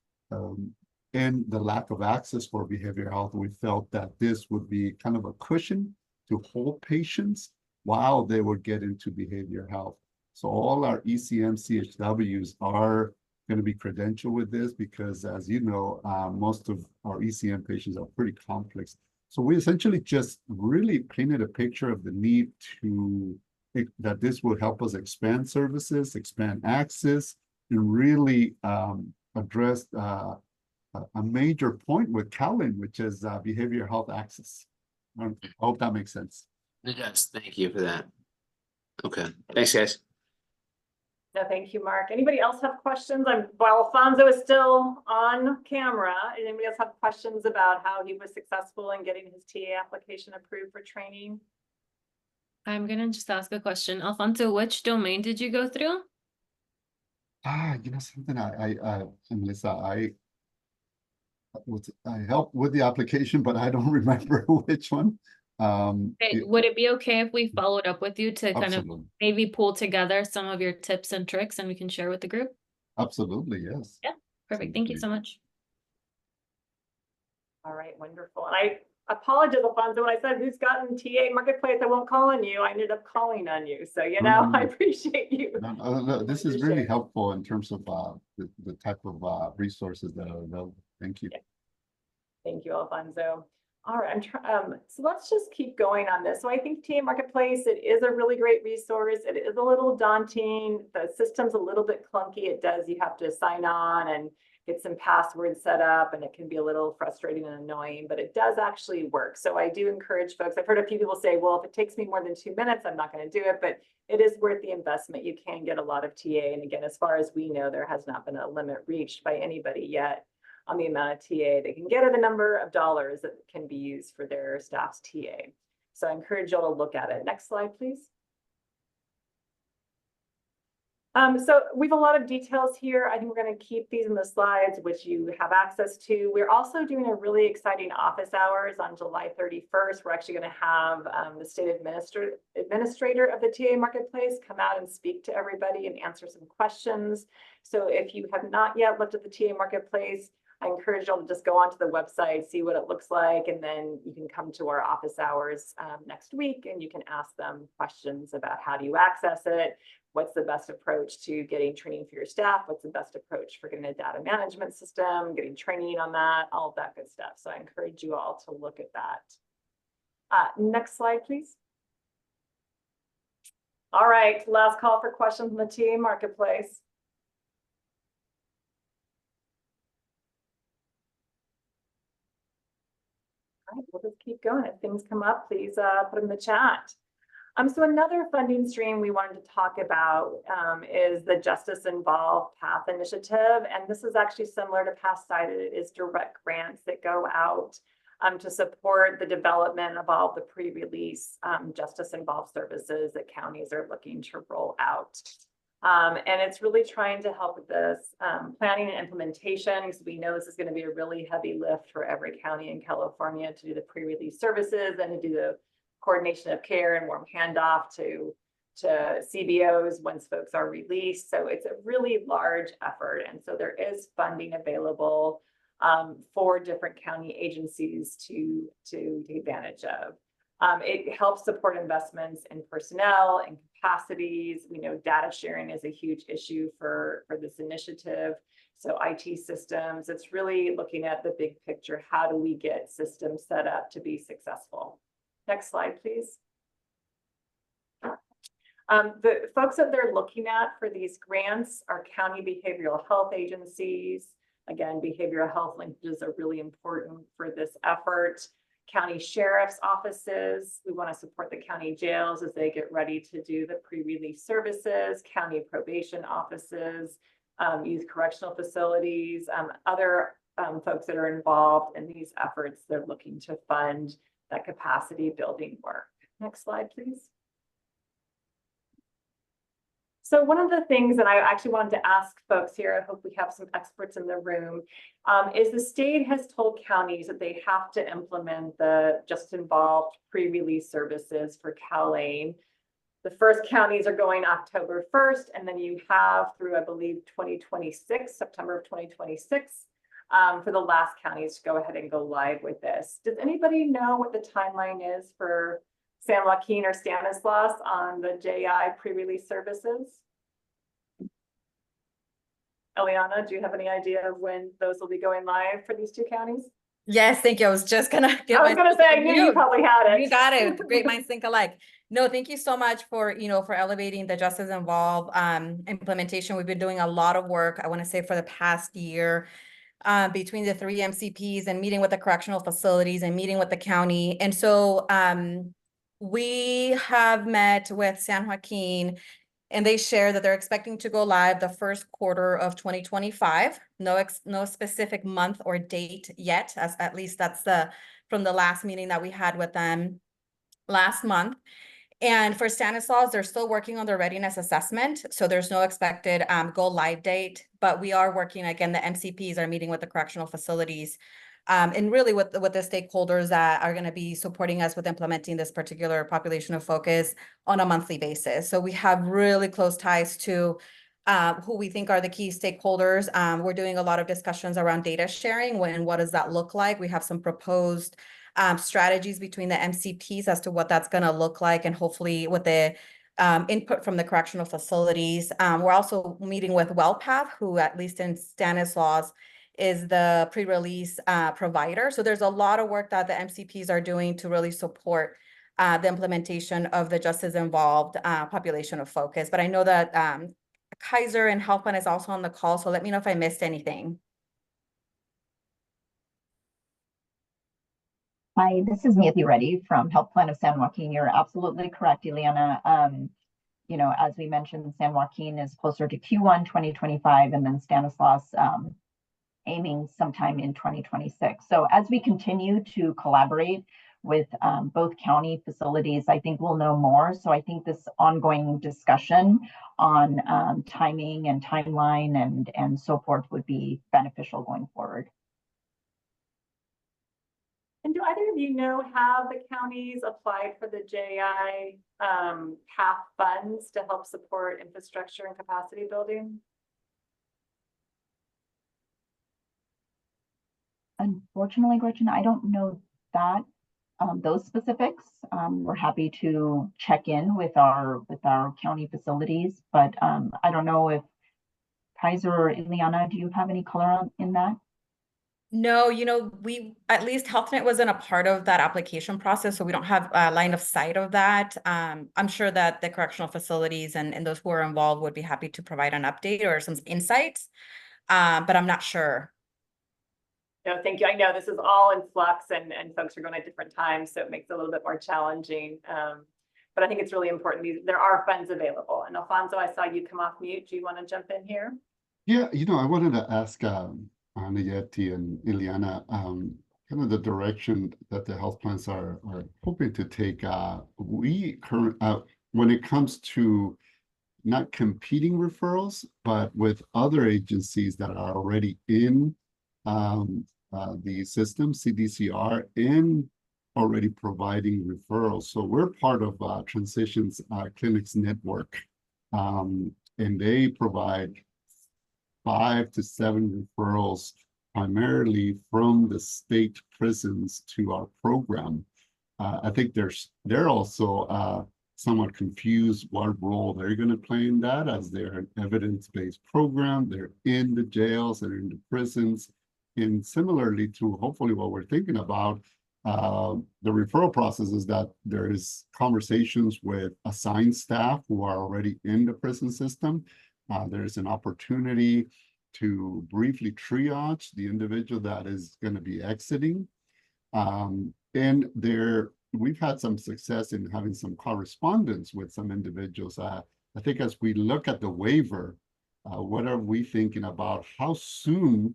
and the lack of access for behavioral health, we felt that this would be kind of a cushion to hold patients while they would get into behavior health. So all our ECM CHWs are going to be credentialed with this because, as you know, most of our ECM patients are pretty complex. So we essentially just really painted a picture of the need that this will help us expand services, expand access, and really address a major point with CalAIM, which is behavioral health access. I hope that makes sense. It does. Thank you for that. Okay. Thanks, guys. No, thank you, Mark. Anybody else have questions? While Alfonso is still on camera, anybody else have questions about how he was successful in getting his TA application approved for training? I'm gonna just ask a question. Alfonso, which domain did you go through? You know something, Melissa, I helped with the application, but I don't remember which one. Okay, would it be okay if we followed up with you to kind of maybe pull together some of your tips and tricks and we can share with the group? Absolutely, yes. Yeah, perfect. Thank you so much. All right, wonderful. And I apologize, Alfonso, when I said who's gotten TA Marketplace, I won't call on you. I ended up calling on you. So, I appreciate you. No, this is really helpful in terms of the type of resources that are available. Thank you. Yeah. Thank you, Alfonso. All right, so let's just keep going on this. So I think TA Marketplace, it is a really great resource. It is a little daunting. The system's a little bit clunky. You have to sign on and get some passwords set up, and it can be a little frustrating and annoying, but it does actually work. So I do encourage folks. I've heard a few people say, well, if it takes me more than 2 minutes, I'm not going to do it, but it is worth the investment. You can get a lot of TA. And again, as far as we know, there has not been a limit reached by anybody yet on the amount of TA they can get or the number of dollars that can be used for their staff's TA. So I encourage y'all to look at it. Next slide, please. So we have a lot of details here. I think we're going to keep these in the slides, which you have access to. We're also doing a really exciting office hours on July 31st. We're actually going to have the state administrator of the TA Marketplace come out and speak to everybody and answer some questions. So if you have not yet looked at the TA Marketplace, I encourage you all to just go onto the website, see what it looks like, and then you can come to our office hours next week and you can ask them questions about how do you access it, what's the best approach to getting training for your staff, what's the best approach for getting a data management system, getting training on that, all of that good stuff. So I encourage you all to look at that. Next slide, please. All right, last call for questions from the team, Marketplace. All right, we'll just keep going. If things come up, please put them in the chat. So another funding stream we wanted to talk about is the Justice Involved PATH initiative. And this is actually similar to PATH cited. It is direct grants that go out to support the development of all the pre-release justice involved services that counties are looking to roll out. And it's really trying to help with this planning and implementation, because we know this is going to be a really heavy lift for every county in California to do the pre-release services and to do the coordination of care and warm handoff to CBOs once folks are released. So it's a really large effort. And so there is funding available for different county agencies to take advantage of. It helps support investments in personnel and capacities. We know data sharing is a huge issue for this initiative. So IT systems, it's really looking at the big picture. How do we get systems set up to be successful? Next slide, please. The folks that they're looking at for these grants are county behavioral health agencies. Again, behavioral health linkages are really important for this effort. County sheriff's offices. We want to support the county jails as they get ready to do the pre-release services, county probation offices, youth correctional facilities, other folks that are involved in these efforts. They're looking to fund that capacity building work. Next slide, please. So one of the things that I actually wanted to ask folks here, I hope we have some experts in the room, is the state has told counties that they have to implement the Justice Involved pre-release services for CalAIM. The first counties are going October 1st, and then you have through, I believe, 2026, September of 2026, for the last counties to go ahead and go live with this. Does anybody know what the timeline is for San Joaquin or Stanislaus on the JI pre-release services? Eliana, do you have any idea of when those will be going live for these two counties? Yes, thank you. I was just gonna say, I knew you probably had it. You got it. Great minds think alike. No, thank you so much for, for elevating the Justice Involved implementation. We've been doing a lot of work, I want to say for the past year, between the 3 MCPs and meeting with the correctional facilities and meeting with the county. And so we have met with San Joaquin, and they share that they're expecting to go live the first quarter of 2025. No specific month or date yet, as at least that's from the last meeting that we had with them last month. And for Stanislaus, they're still working on their readiness assessment. So there's no expected go live date, but we are working, again, the MCPs are meeting with the correctional facilities and really with the stakeholders that are going to be supporting us with implementing this particular population of focus on a monthly basis. So we have really close ties to who we think are the key stakeholders. We're doing a lot of discussions around data sharing. What does that look like? We have some proposed strategies between the MCPs as to what that's going to look like, and hopefully with the input from the correctional facilities. We're also meeting with WellPath, who at least in Stanislaus is the pre-release provider. So there's a lot of work that the MCPs are doing to really support the implementation of the Justice Involved population of focus. But I know that Kaiser and Health Plan is also on the call, so let me know if I missed anything. Hi, this is Nathy Reddy from Health Plan of San Joaquin. You're absolutely correct, Ileana. As we mentioned, San Joaquin is closer to Q1 2025, and then Stanislaus aiming sometime in 2026. So as we continue to collaborate with both county facilities, I think we'll know more. So I think this ongoing discussion on timing and timeline and so forth would be beneficial going forward. And do either of you know how the counties applied for the JI PATH funds to help support infrastructure and capacity building? Unfortunately, Gretchen, I don't know that those specifics. We're happy to check in with our county facilities, but I don't know if Kaiser or Ileana, do you have any color on in that? No, we, at least HealthNet wasn't a part of that application process, so we don't have a line of sight of that. I'm sure that the correctional facilities and those who are involved would be happy to provide an update or some insights, but I'm not sure. No, thank you. I know this is all in flux and folks are going at different times, so it makes it a little bit more challenging. But I think it's really important. There are funds available. And Alfonso, I saw you come off mute. Do you want to jump in here? Yeah, I wanted to ask Anayeti and Ileana, kind of the direction that the health plans are hoping to take. When it comes to not competing referrals, but with other agencies that are already in the system, CDCR, and already providing referrals. So we're part of Transitions Clinics Network, and they provide 5 to 7 referrals primarily from the state prisons to our program. I think they're also somewhat confused what role they're going to play in that, as they're an evidence-based program. They're in the jails, they're in the prisons. And similarly to hopefully what we're thinking about, the referral process is that there is conversations with assigned staff who are already in the prison system. There's an opportunity to briefly triage the individual that is going to be exiting. And we've had some success in having some correspondence with some individuals. I think as we look at the waiver, what are we thinking about? How soon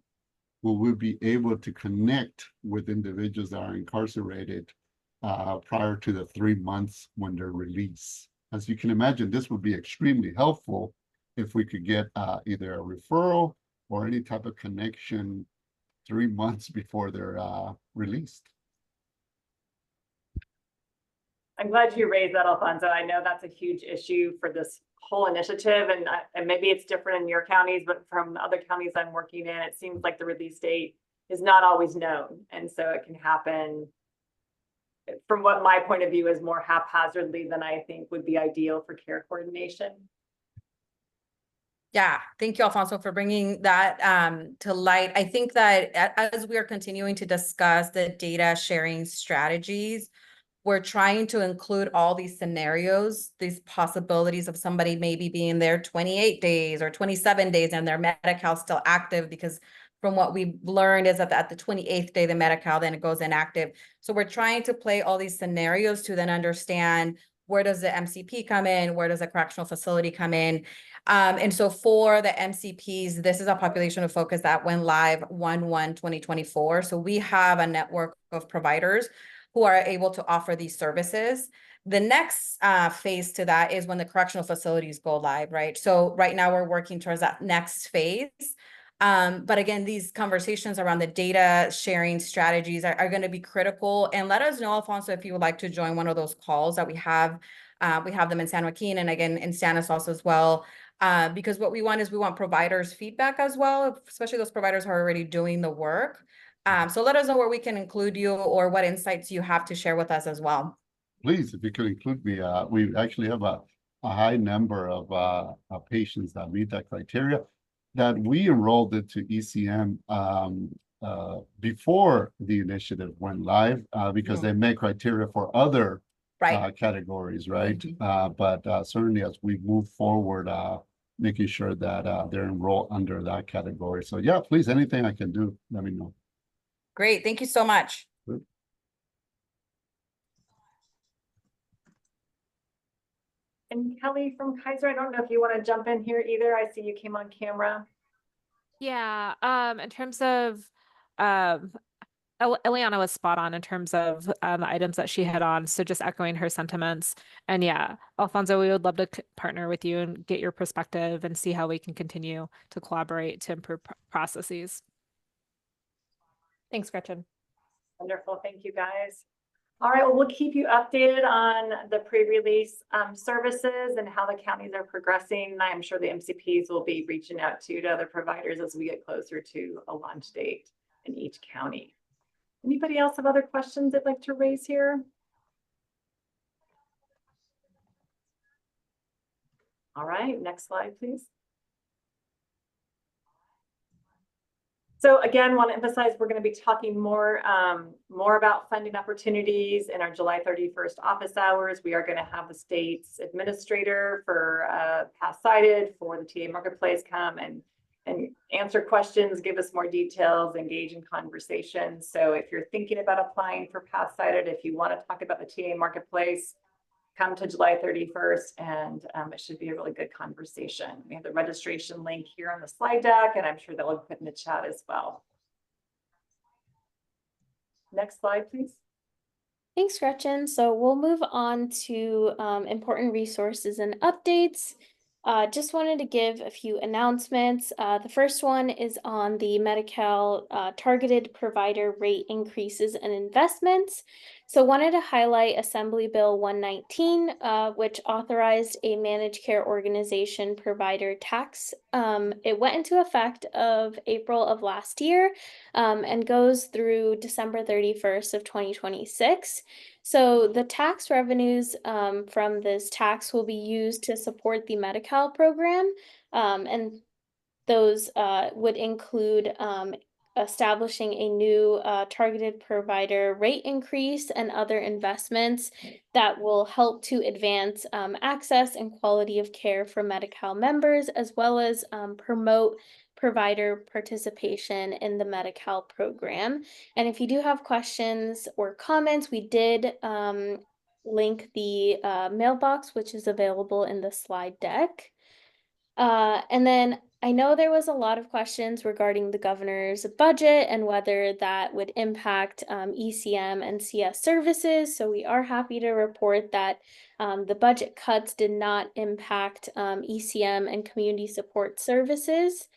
will we be able to connect with individuals that are incarcerated prior to the 3 months when they're released? As you can imagine, this would be extremely helpful if we could get either a referral or any type of connection 3 months before they're released. I'm glad you raised that, Alfonso. I know that's a huge issue for this whole initiative, and maybe it's different in your counties, but from other counties I'm working in, it seems like the release date is not always known. And so it can happen, from what my point of view is, more haphazardly than I think would be ideal for care coordination. Yeah, thank you, Alfonso, for bringing that to light. I think that as we are continuing to discuss the data sharing strategies, we're trying to include all these scenarios, these possibilities of somebody maybe being there 28 days or 27 days and their Medi-Cal still active, because from what we've learned is that at the 28th day, the Medi-Cal then it goes inactive. So we're trying to play all these scenarios to then understand, where does the MCP come in? Where does the correctional facility come in? And so for the MCPs, this is a population of focus that went live 1/1/2024. So we have a network of providers who are able to offer these services. The next phase to that is when the correctional facilities go live, right? So right now we're working towards that next phase. But again, these conversations around the data sharing strategies are going to be critical. And let us know, Alfonso, if you would like to join one of those calls that we have. We have them in San Joaquin and again in Stanislaus as well. Because what we want is we want providers' feedback as well, especially those providers who are already doing the work. So let us know where we can include you or what insights you have to share with us as well. Please, if you could include me, we actually have a high number of patients that meet that criteria that we enrolled into ECM before the initiative went live because they met criteria for other categories, right? But certainly as we move forward, making sure that they're enrolled under that category. So yeah, please, anything I can do, let me know. Great. Thank you so much. Good. And Kelly from Kaiser, I don't know if you want to jump in here either. I see you came on camera. Yeah, in terms of Ileana was spot on in terms of the items that she hit on. So just echoing her sentiments. And yeah, Alfonso, we would love to partner with you and get your perspective and see how we can continue to collaborate to improve processes. Thanks, Gretchen. Wonderful. Thank you, guys. All right, well, we'll keep you updated on the pre-release services and how the counties are progressing. I'm sure the MCPs will be reaching out to other providers as we get closer to a launch date. in each county. Anybody else have other questions they'd like to raise here? All right, next slide, please. So again, want to emphasize we're going to be talking more about funding opportunities in our July 31st office hours. We are going to have the state's administrator for PATH cited for the TA marketplace come and answer questions, give us more details, engage in conversations. So if you're thinking about applying for PATH cited, if you want to talk about the TA marketplace, come to July 31st, and it should be a really good conversation. We have the registration link here on the slide deck, and I'm sure that will be put in the chat as well. Next slide, please. Thanks, Gretchen. So we'll move on to important resources and updates. Just wanted to give a few announcements. The first one is on the Medi-Cal targeted provider rate increases and investments. So wanted to highlight Assembly Bill 119, which authorized a managed care organization provider tax. It went into effect of April of last year and goes through December 31st of 2026. So the tax revenues from this tax will be used to support the Medi-Cal program, and those would include establishing a new targeted provider rate increase and other investments that will help to advance access and quality of care for Medi-Cal members, as well as promote provider participation in the Medi-Cal program. And if you do have questions or comments, we did link the mailbox, which is available in the slide deck. And then I know there was a lot of questions regarding the governor's budget and whether that would impact ECM and CS services. So we are happy to report that the budget cuts did not impact ECM and community support services.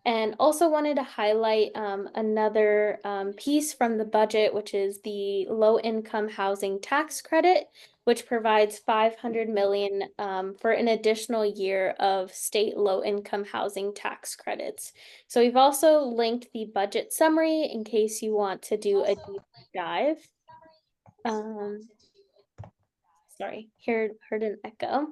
And also wanted to highlight another piece from the budget, which is the low-income housing tax credit, which provides $500 million for an additional year of state low-income housing tax credits. So we've also linked the budget summary in case you want to do a deep dive. Sorry, heard an echo.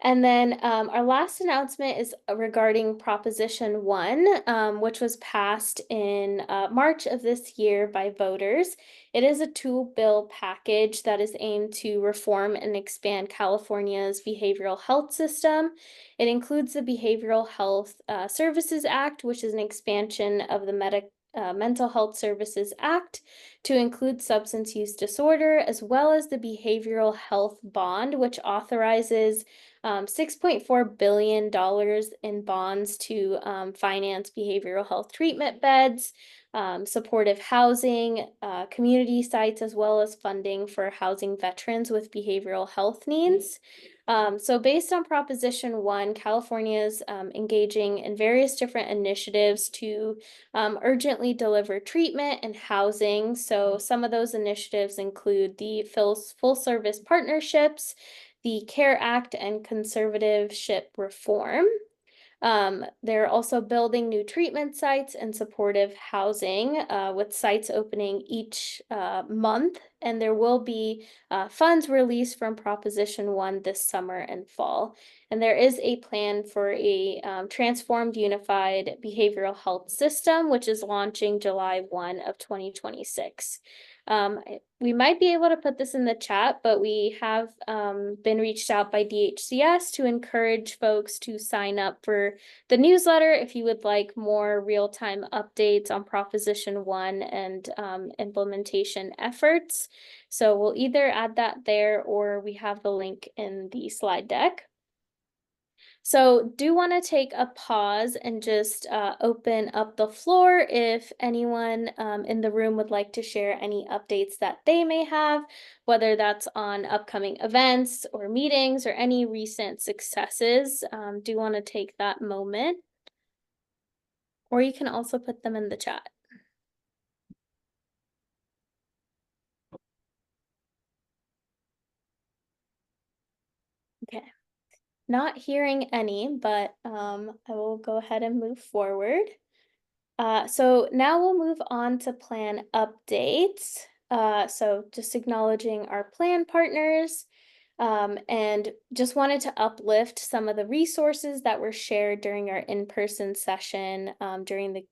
And then our last announcement is regarding Proposition 1, which was passed in March of this year by voters. It is a two-bill package that is aimed to reform and expand California's behavioral health system. It includes the Behavioral Health Services Act, which is an expansion of the Mental Health Services Act to include substance use disorder, as well as the Behavioral Health Bond, which authorizes $6.4 billion in bonds to finance behavioral health treatment beds, supportive housing, community sites, as well as funding for housing veterans with behavioral health needs. So based on Proposition 1, California is engaging in various different initiatives to urgently deliver treatment and housing. So some of those initiatives include the full service partnerships, the CARE Act, and conservatorship reform. They're also building new treatment sites and supportive housing with sites opening each month, and there will be funds released from Proposition 1 this summer and fall. And there is a plan for a transformed unified behavioral health system, which is launching July 1 of 2026. We might be able to put this in the chat, but we have been reached out by DHCS to encourage folks to sign up for the newsletter if you would like more real-time updates on Proposition 1 and implementation efforts. So we'll either add that there or we have the link in the slide deck. So do want to take a pause and just open up the floor if anyone in the room would like to share any updates that they may have, whether that's on upcoming events or meetings or any recent successes. Do want to take that moment, or you can also put them in the chat. Okay. Not hearing any, but I will go ahead and move forward. So now we'll move on to plan updates. So just acknowledging our plan partners, and just wanted to uplift some of the resources that were shared during our in-person session during the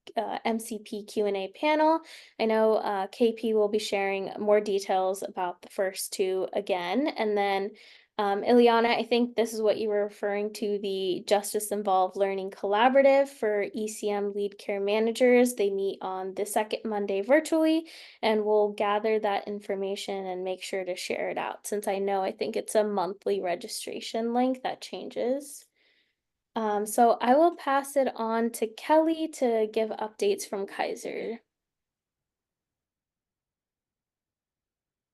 MCP Q&A panel. I know KP will be sharing more details about the first two again, and then Ileana, I think this is what you were referring to, the Justice Involved Learning Collaborative for ECM lead care managers. They meet on the second Monday virtually, and we'll gather that information and make sure to share it out, since I think it's a monthly registration link that changes. So I will pass it on to Kelly to give updates from Kaiser.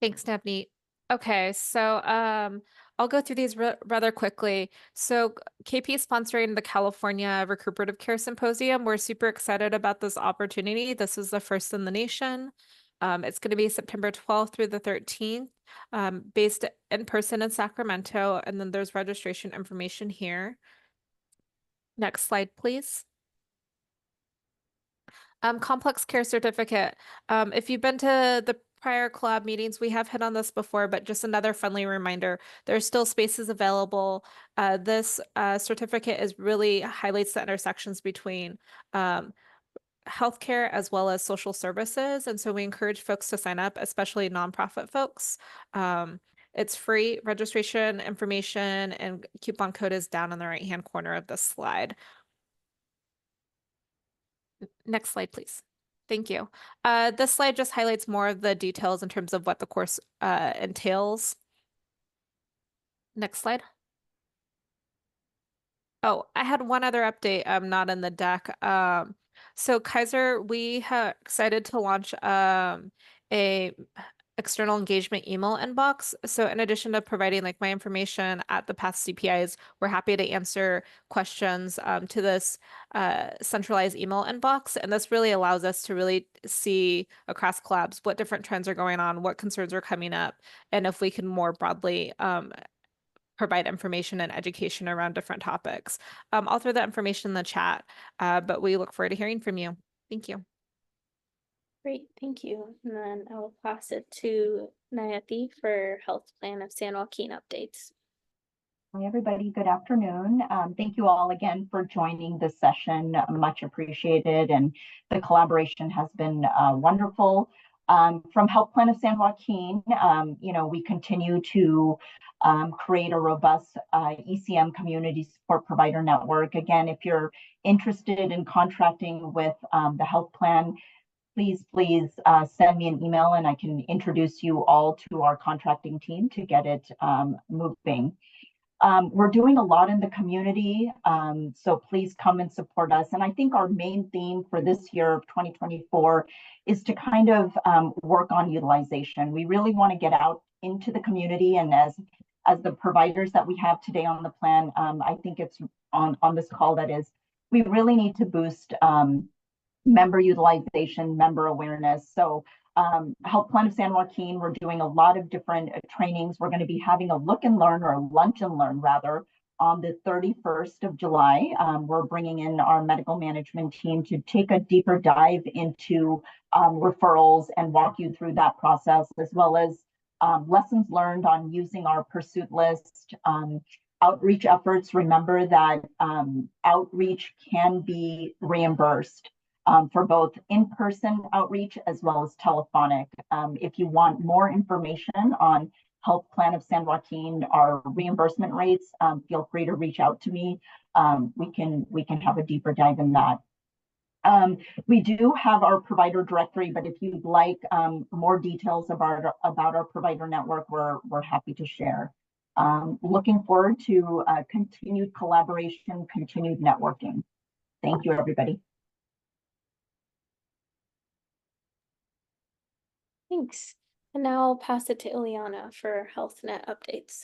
Thanks, Navneet. Okay, so I'll go through these rather quickly. So KP is sponsoring the California Recuperative Care Symposium. We're super excited about this opportunity. This is the first in the nation. It's going to be September 12th through the 13th, based in person in Sacramento, and then there's registration information here. Next slide, please. Complex care certificate. If you've been to the prior collab meetings, we have hit on this before, but just another friendly reminder, there's still spaces available. This certificate really highlights the intersections between healthcare as well as social services. And so we encourage folks to sign up, especially nonprofit folks. It's free. Registration information and coupon code is down in the right-hand corner of this slide. Next slide, please. Thank you. This slide just highlights more of the details in terms of what the course entails. Next slide. Oh, I had one other update not in the deck. So Kaiser, we are excited to launch a external engagement email inbox. So in addition to providing like my information at the PATH CPIs, we're happy to answer questions to this centralized email inbox. And this really allows us to really see across collabs what different trends are going on, what concerns are coming up, and if we can more broadly provide information and education around different topics. I'll throw that information in the chat, but we look forward to hearing from you. Thank you. Great, thank you. And then I will pass it to Nayati for Health Plan of San Joaquin updates. Hi, everybody. Good afternoon. Thank you all again for joining this session. Much appreciated. And the collaboration has been wonderful. From Health Plan of San Joaquin, we continue to create a robust ECM community support provider network. Again, if you're interested in contracting with the health plan, please send me an email and I can introduce you all to our contracting team to get it moving. We're doing a lot in the community, so please come and support us. And I think our main theme for this year of 2024 is to kind of work on utilization. We really want to get out into the community, and as the providers that we have today on the plan, I think it's on this call, that is, we really need to boost member utilization, member awareness. So Health Plan of San Joaquin, we're doing a lot of different trainings. We're going to be having a look and learn, or a lunch and learn rather, on the 31st of July. We're bringing in our medical management team to take a deeper dive into referrals and walk you through that process, as well as lessons learned on using our pursuit list. Outreach efforts, remember that outreach can be reimbursed for both in-person outreach as well as telephonic. If you want more information on Health Plan of San Joaquin, our reimbursement rates, feel free to reach out to me. We can have a deeper dive in that. We do have our provider directory, but if you'd like more details about our provider network, we're happy to share. Looking forward to continued collaboration, continued networking. Thank you, everybody. Thanks. And now I'll pass it to Ileana for HealthNet updates.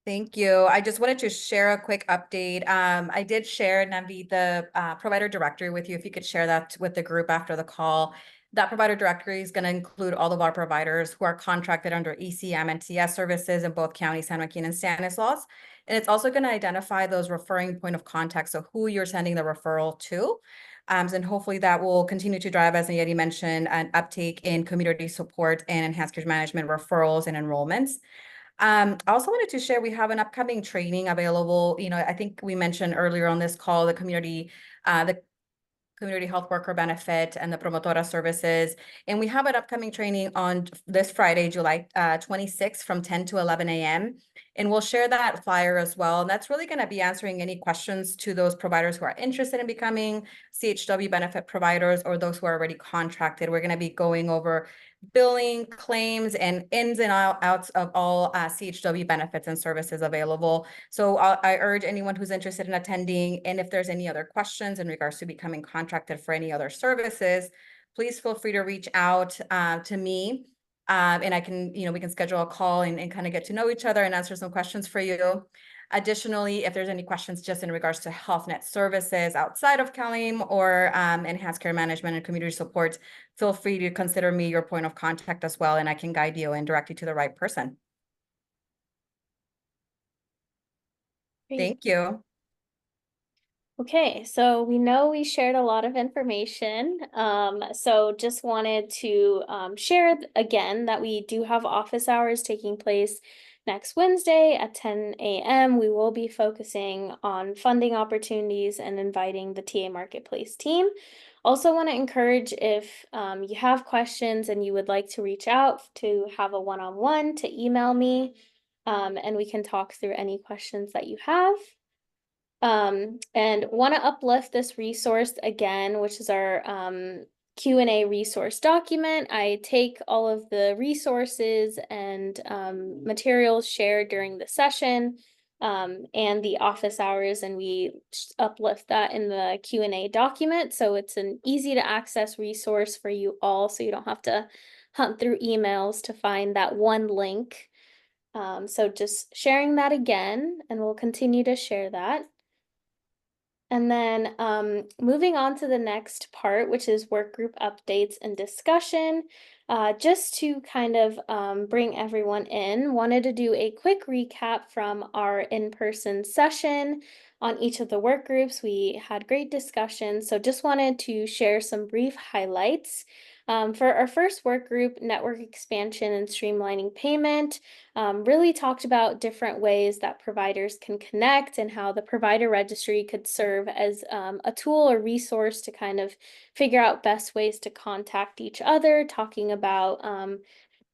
Thank you. I just wanted to share a quick update. I did share, Navi, the provider directory with you. If you could share that with the group after the call. That provider directory is going to include all of our providers who are contracted under ECM and CS services in both counties, San Joaquin and Stanislaus. And it's also going to identify those referring point of contact, so who you're sending the referral to. And hopefully that will continue to drive, as Nayeli mentioned, an uptake in community support and enhanced care management referrals and enrollments. I also wanted to share, we have an upcoming training available. I think we mentioned earlier on this call, the community health worker benefit and the promotora services. And we have an upcoming training on this Friday, July 26th from 10 to 11 a.m. And we'll share that flyer as well. And that's really going to be answering any questions to those providers who are interested in becoming CHW benefit providers or those who are already contracted. We're going to be going over billing, claims, and ins and outs of all CHW benefits and services available. So I urge anyone who's interested in attending, and if there's any other questions in regards to becoming contracted for any other services, please feel free to reach out to me. And I can, we can schedule a call and kind of get to know each other and answer some questions for you. Additionally, if there's any questions just in regards to health net services outside of CalAIM or enhanced care management and community support, feel free to consider me your point of contact as well, and I can guide you and direct you to the right person. Great. Thank you. Okay, so we know we shared a lot of information. So just wanted to share again that we do have office hours taking place next Wednesday at 10 a.m. We will be focusing on funding opportunities and inviting the TA Marketplace team. Also want to encourage, if you have questions and you would like to reach out to have a one-on-one, to email me, and we can talk through any questions that you have. And want to uplift this resource again, which is our Q&A resource document. I take all of the resources and materials shared during the session and the office hours, and we uplift that in the Q&A document. So it's an easy to access resource for you all, so you don't have to hunt through emails to find that one link. So just sharing that again, and we'll continue to share that. And then moving on to the next part, which is work group updates and discussion. Just to kind of bring everyone in, wanted to do a quick recap from our in-person session on each of the work groups. We had great discussions, so just wanted to share some brief highlights. For our first work group, network expansion and streamlining payment, really talked about different ways that providers can connect and how the provider registry could serve as a tool or resource to kind of figure out best ways to contact each other, talking about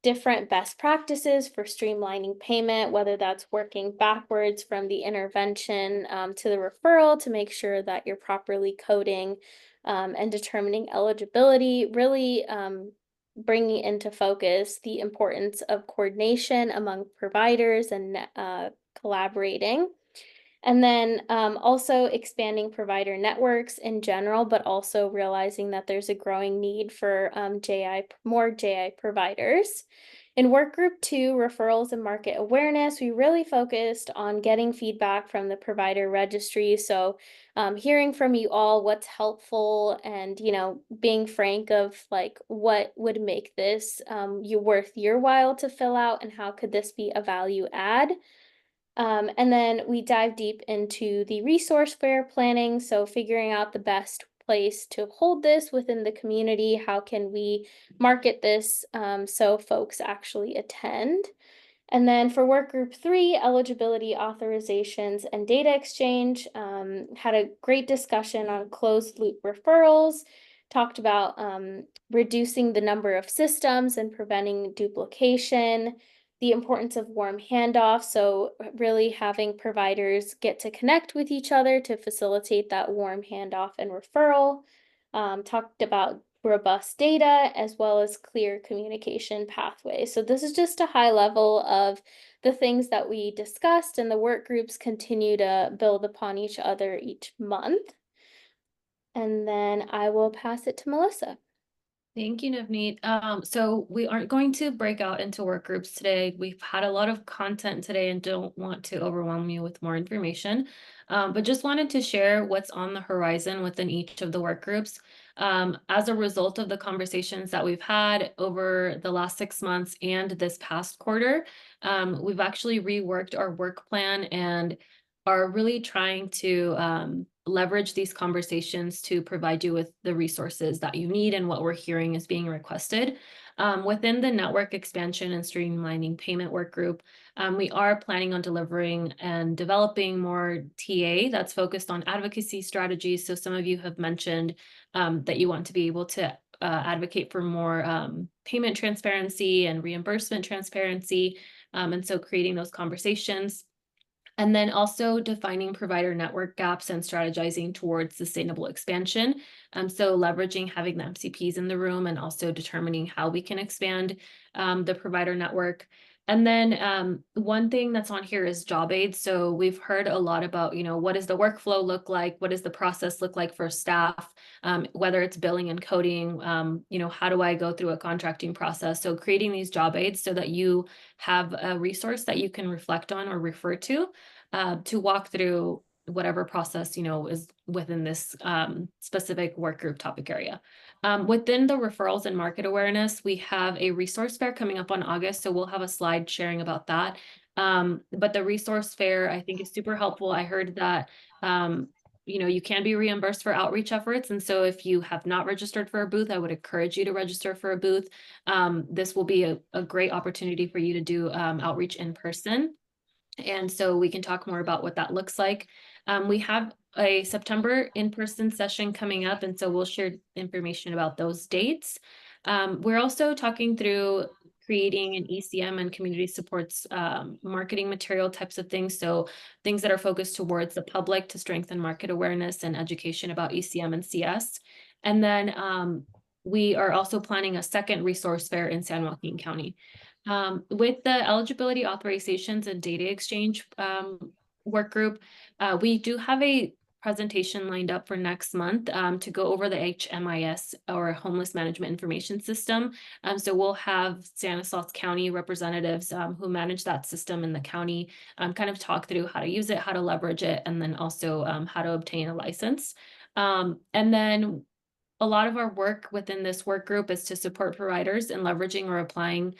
different best practices for streamlining payment, whether that's working backwards from the intervention to the referral to make sure that you're properly coding and determining eligibility, really bringing into focus the importance of coordination among providers and collaborating. And then also expanding provider networks in general, but also realizing that there's a growing need for more JI providers. In work group 2, referrals and market awareness, we really focused on getting feedback from the provider registry. So hearing from you all what's helpful and, being frank of like what would make this worth your while to fill out and how could this be a value add. And then we dive deep into the resource fair planning. So figuring out the best place to hold this within the community. How can we market this so folks actually attend? And then for work group 3, eligibility, authorizations, and data exchange, had a great discussion on closed loop referrals, talked about reducing the number of systems and preventing duplication, the importance of warm handoff, so really having providers get to connect with each other to facilitate that warm handoff and referral. Talked about robust data as well as clear communication pathways. So this is just a high level of the things that we discussed, and the work groups continue to build upon each other each month. And then I will pass it to Melissa. Thank you, Navneet. So we aren't going to break out into work groups today. We've had a lot of content today and don't want to overwhelm you with more information, but just wanted to share what's on the horizon within each of the work groups. As a result of the conversations that we've had over the last 6 months and this past quarter, we've actually reworked our work plan and are really trying to leverage these conversations to provide you with the resources that you need and what we're hearing is being requested. Within the network expansion and streamlining payment work group, we are planning on delivering and developing more TA that's focused on advocacy strategies. So some of you have mentioned that you want to be able to advocate for more payment transparency and reimbursement transparency. And so creating those conversations. And then also defining provider network gaps and strategizing towards sustainable expansion. So leveraging having the MCPs in the room and also determining how we can expand the provider network. And then one thing that's on here is job aids. So we've heard a lot about, what does the workflow look like? What does the process look like for staff? Whether it's billing and coding, how do I go through a contracting process? So creating these job aids so that you have a resource that you can reflect on or refer to walk through whatever process, is within this specific work group topic area. Within the referrals and market awareness, we have a resource fair coming up on August, so we'll have a slide sharing about that. But the resource fair, I think, is super helpful. I heard that you can be reimbursed for outreach efforts. And so if you have not registered for a booth, I would encourage you to register for a booth. This will be a great opportunity for you to do outreach in person. And so we can talk more about what that looks like. We have a September in-person session coming up, and so we'll share information about those dates. We're also talking through creating an ECM and community supports marketing material types of things. So things that are focused towards the public to strengthen market awareness and education about ECM and CS. And then we are also planning a second resource fair in San Joaquin County. With the eligibility authorizations and data exchange work group, we do have a presentation lined up for next month to go over the HMIS, or Homeless Management Information System. So we'll have Stanislaus County representatives who manage that system in the county kind of talk through how to use it, how to leverage it, and then also how to obtain a license. And then a lot of our work within this work group is to support providers in leveraging or applying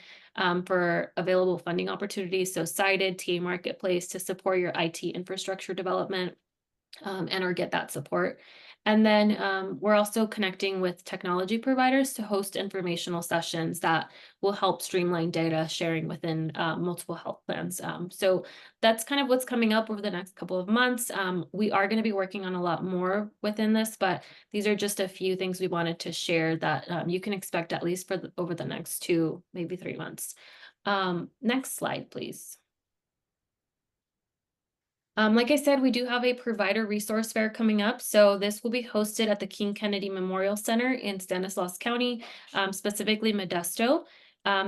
for available funding opportunities. So cited TA Marketplace to support your IT infrastructure development and or get that support. And then we're also connecting with technology providers to host informational sessions that will help streamline data sharing within multiple health plans. So that's kind of what's coming up over the next couple of months. We are going to be working on a lot more within this, but these are just a few things we wanted to share that you can expect at least for over the next 2, maybe 3 months. Next slide, please. Like I said, we do have a provider resource fair coming up. So this will be hosted at the King Kennedy Memorial Center in Stanislaus County, specifically Modesto.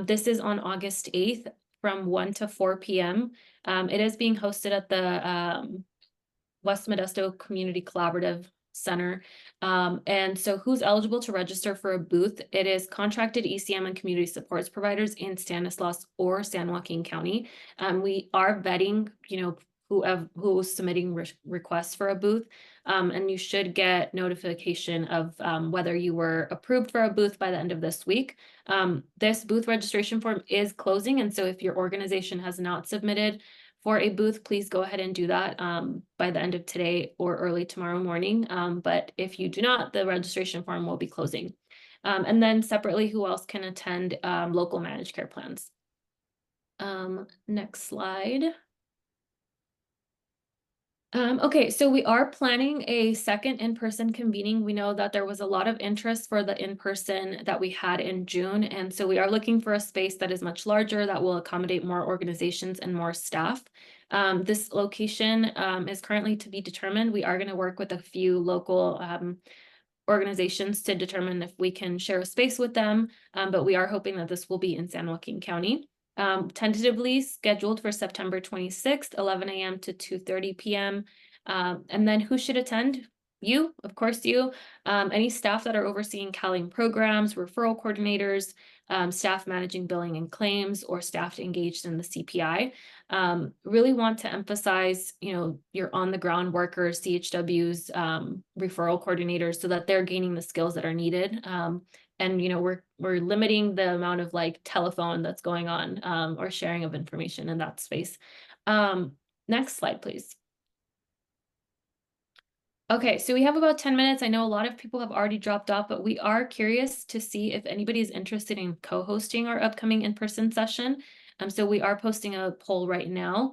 This is on August 8th from 1 to 4 p.m. It is being hosted at the West Modesto Community Collaborative Center. And so who's eligible to register for a booth? It is contracted ECM and community supports providers in Stanislaus or San Joaquin County. We are vetting, who's submitting requests for a booth, and you should get notification of whether you were approved for a booth by the end of this week. This booth registration form is closing, and so if your organization has not submitted for a booth, please go ahead and do that by the end of today or early tomorrow morning. But if you do not, the registration form will be closing. And then separately, who else can attend local managed care plans? Next slide. Okay, so we are planning a second in-person convening. We know that there was a lot of interest for the in-person that we had in June. And so we are looking for a space that is much larger, that will accommodate more organizations and more staff. This location is currently to be determined. We are going to work with a few local organizations to determine if we can share a space with them. But we are hoping that this will be in San Joaquin County. Tentatively scheduled for September 26th, 11 a.m. to 2:30 p.m. And then who should attend? You, of course, you. Any staff that are overseeing CalAIM programs, referral coordinators, staff managing billing and claims, or staff engaged in the CPI. Really want to emphasize, your on-the-ground workers, CHWs, referral coordinators, so that they're gaining the skills that are needed. And we're limiting the amount of telephone that's going on or sharing of information in that space. Next slide, please. Okay, so we have about 10 minutes. I know a lot of people have already dropped off, but we are curious to see if anybody is interested in co-hosting our upcoming in-person session. So we are posting a poll right now.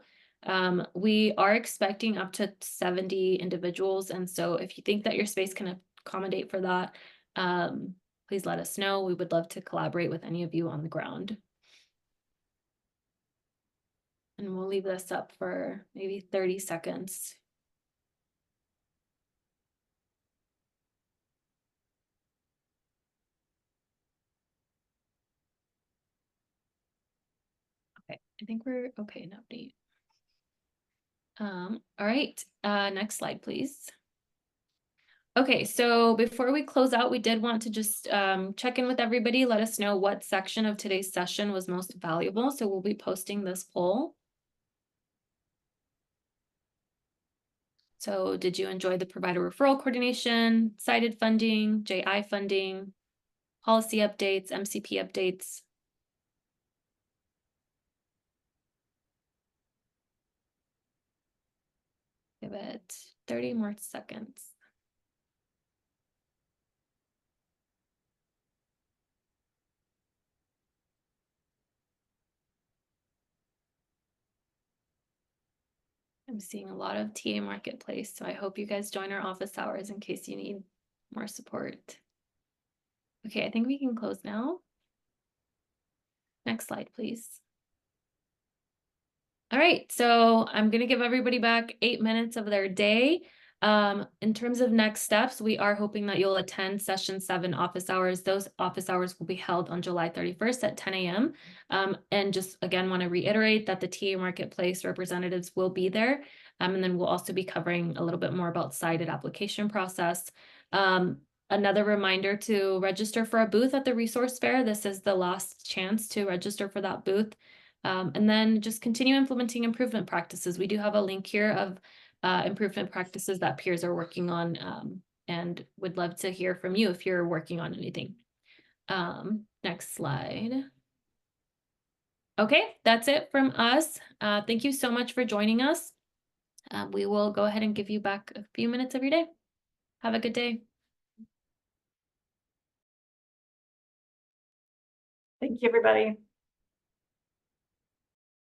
We are expecting up to 70 individuals. And so if you think that your space can accommodate for that, please let us know. We would love to collaborate with any of you on the ground. And we'll leave this up for maybe 30 seconds. Okay, I think we're okay, Navneet. All right, next slide, please. Okay, so before we close out, we did want to just check in with everybody, let us know what section of today's session was most valuable. So we'll be posting this poll. So did you enjoy the provider referral coordination, cited funding, JI funding, policy updates, MCP updates? Give it 30 more seconds. I'm seeing a lot of TA Marketplace, so I hope you guys join our office hours in case you need more support. Okay, I think we can close now. Next slide, please. All right, so I'm going to give everybody back 8 minutes of their day. In terms of next steps, we are hoping that you'll attend session 7 office hours. Those office hours will be held on July 31st at 10 a.m. And just again, want to reiterate that the TA Marketplace representatives will be there. And then we'll also be covering a little bit more about cited application process. Another reminder to register for a booth at the resource fair. This is the last chance to register for that booth. And then just continue implementing improvement practices. We do have a link here of improvement practices that peers are working on, and would love to hear from you if you're working on anything. Next slide. Okay, that's it from us. Thank you so much for joining us. We will go ahead and give you back a few minutes of your day. Have a good day. Thank you, everybody.